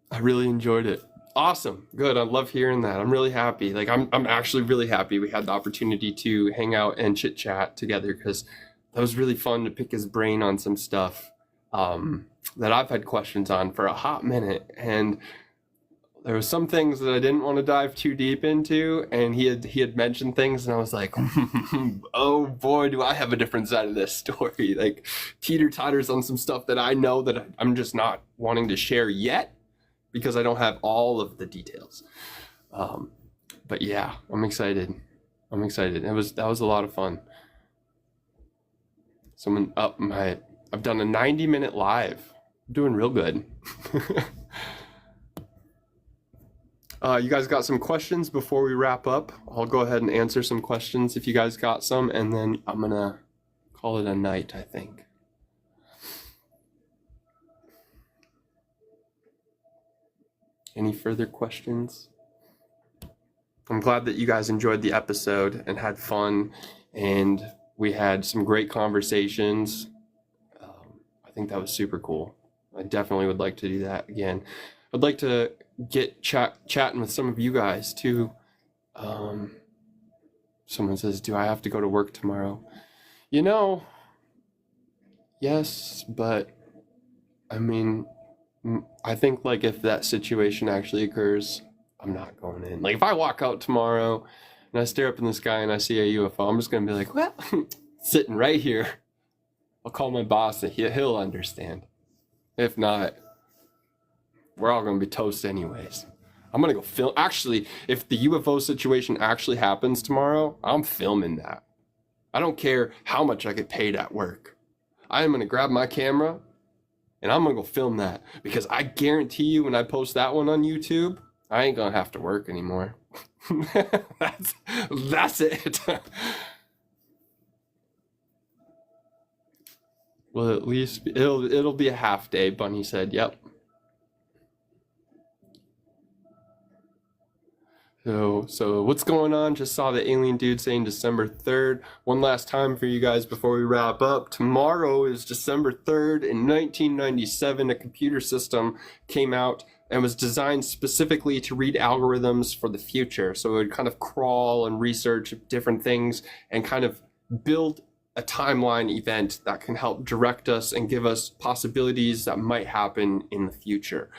I really enjoyed it. Awesome. Good. I love hearing that. I'm really happy. Like, I'm actually really happy we had the opportunity to hang out and chit chat together, because that was really fun to pick his brain on some stuff that I've had questions on for a hot minute. And there was some things that I didn't want to dive too deep into, and he had mentioned things, and I was like, oh boy, do I have a different side of this story. Like, teeter-totters on some stuff that I know that I'm just not wanting to share yet, because I don't have all of the details. But yeah, I'm excited. That was a lot of fun. Someone I've done a 90-minute live. I'm doing real good. You guys got some questions before we wrap up? I'll go ahead and answer some questions if you guys got some, and then I'm gonna call it a night, I think. Any further questions? I'm glad that you guys enjoyed the episode and had fun, and we had some great conversations. I think that was super cool. I definitely would like to do that again. I'd like to get chatting with some of you guys too. Someone says, do I have to go to work tomorrow? You know, yes, but I mean, I think, like, if that situation actually occurs, I'm not going in. Like, if I walk out tomorrow and I stare up in the sky and I see a UFO, I'm just gonna be like, well, sitting right here. I'll call my boss and he'll understand. If not, we're all gonna be toast anyways. I'm gonna go film. Actually, if the UFO situation actually happens tomorrow, I'm filming that. I don't care how much I get paid at work. I am gonna grab my camera and I'm gonna go film that, because I guarantee you, when I post that one on YouTube, I ain't gonna have to work anymore. That's it. Well, at least it'll be a half day, Bunny said. Yep. So what's going on? Just saw the alien dude saying December 3rd. One last time for you guys before we wrap up. Tomorrow is December 3rd. In 1997, a computer system came out and was designed specifically to read algorithms for the future. So it would kind of crawl and research different things and kind of build a timeline event that can help direct us and give us possibilities that might happen in the future.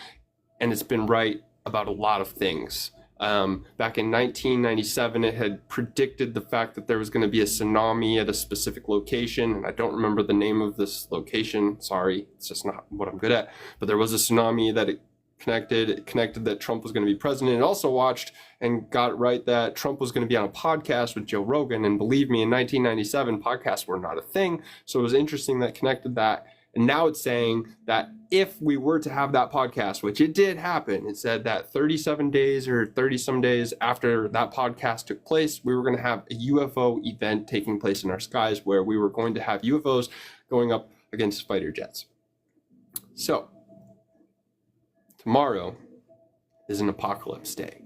And it's been right about a lot of things. Back in 1997, it had predicted the fact that there was going to be a tsunami at a specific location, and I don't remember the name of this location. Sorry, it's just not what I'm good at. But there was a tsunami that it connected that Trump was going to be president. It also watched and got it right that Trump was going to be on a podcast with Joe Rogan. And believe me, in 1997, podcasts were not a thing. So it was interesting that connected that. And now it's saying that if we were to have that podcast, which it did happen, it said that 37 days or 30 some days after that podcast took place, we were going to have a UFO event taking place in our skies where we were going to have UFOs going up against fighter jets. So tomorrow is an apocalypse day.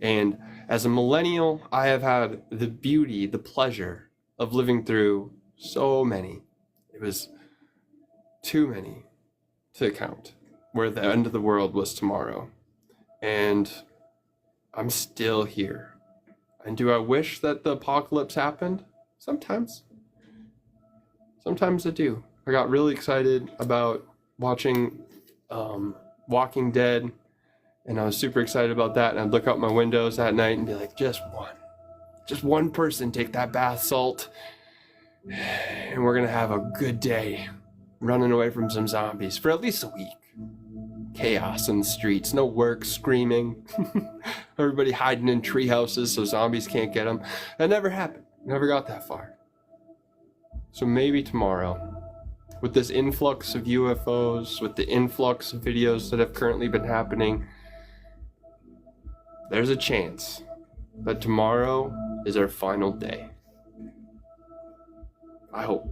And as a millennial, I have had the beauty, the pleasure of living through so many. It was too many to count, where the end of the world was tomorrow. and I'm still here. And do I wish that the apocalypse happened? Sometimes. Sometimes I do. I got really excited about watching Walking Dead, and I was super excited about that, and I'd look out my windows at night and be like, just one person take that bath salt, and we're gonna have a good day running away from some zombies for at least a week. Chaos in the streets, no work, screaming, everybody hiding in tree houses so zombies can't get them. That never happened. Never got that far. So maybe tomorrow, with this influx of UFOs, with the influx of videos that have currently been happening, there's a chance that tomorrow is our final day. I hope.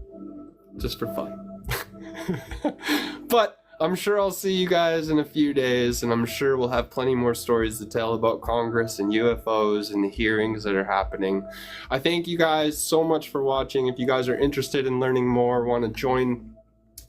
Just for fun. But I'm sure I'll see you guys in a few days, and I'm sure we'll have plenty more stories to tell about Congress and UFOs and the hearings that are happening. I thank you guys so much for watching. If you guys are interested in learning more, want to join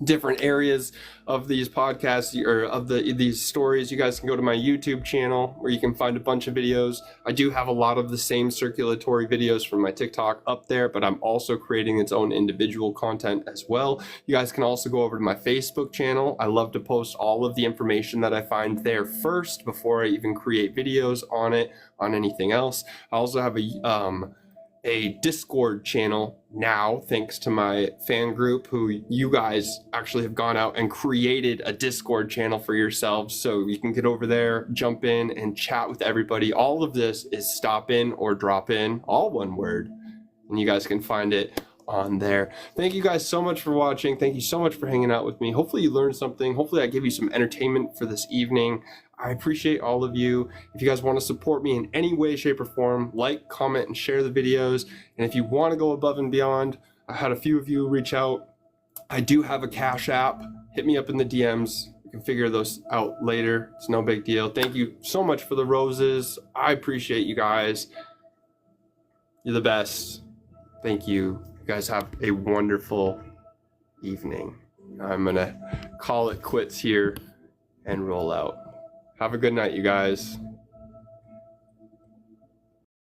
different areas of these podcasts or of these stories, you guys can go to my YouTube channel where you can find a bunch of videos. I do have a lot of the same circulatory videos from my TikTok up there, but I'm also creating its own individual content as well. You guys can also go over to my Facebook channel. I love to post all of the information that I find there first before I even create videos on it, on anything else. I also have a Discord channel now, thanks to my fan group, who you guys actually have gone out and created a Discord channel for yourselves, so you can get over there, jump in and chat with everybody. All of this is Stop In or Drop In, all one word, and you guys can find it on there. Thank you guys so much for watching. Thank you so much for hanging out with me. Hopefully you learned something. Hopefully I gave you some entertainment for this evening. I appreciate all of you. If you guys want to support me in any way, shape, or form, like, comment, and share the videos. And if you want to go above and beyond, I had a few of you reach out. I do have a Cash App. Hit me up in the DMs. We can figure those out later. It's no big deal. Thank you so much for the roses. I appreciate you guys. You're the best. Thank you. You guys have a wonderful evening. I'm gonna call it quits here and roll out. Have a good night, you guys.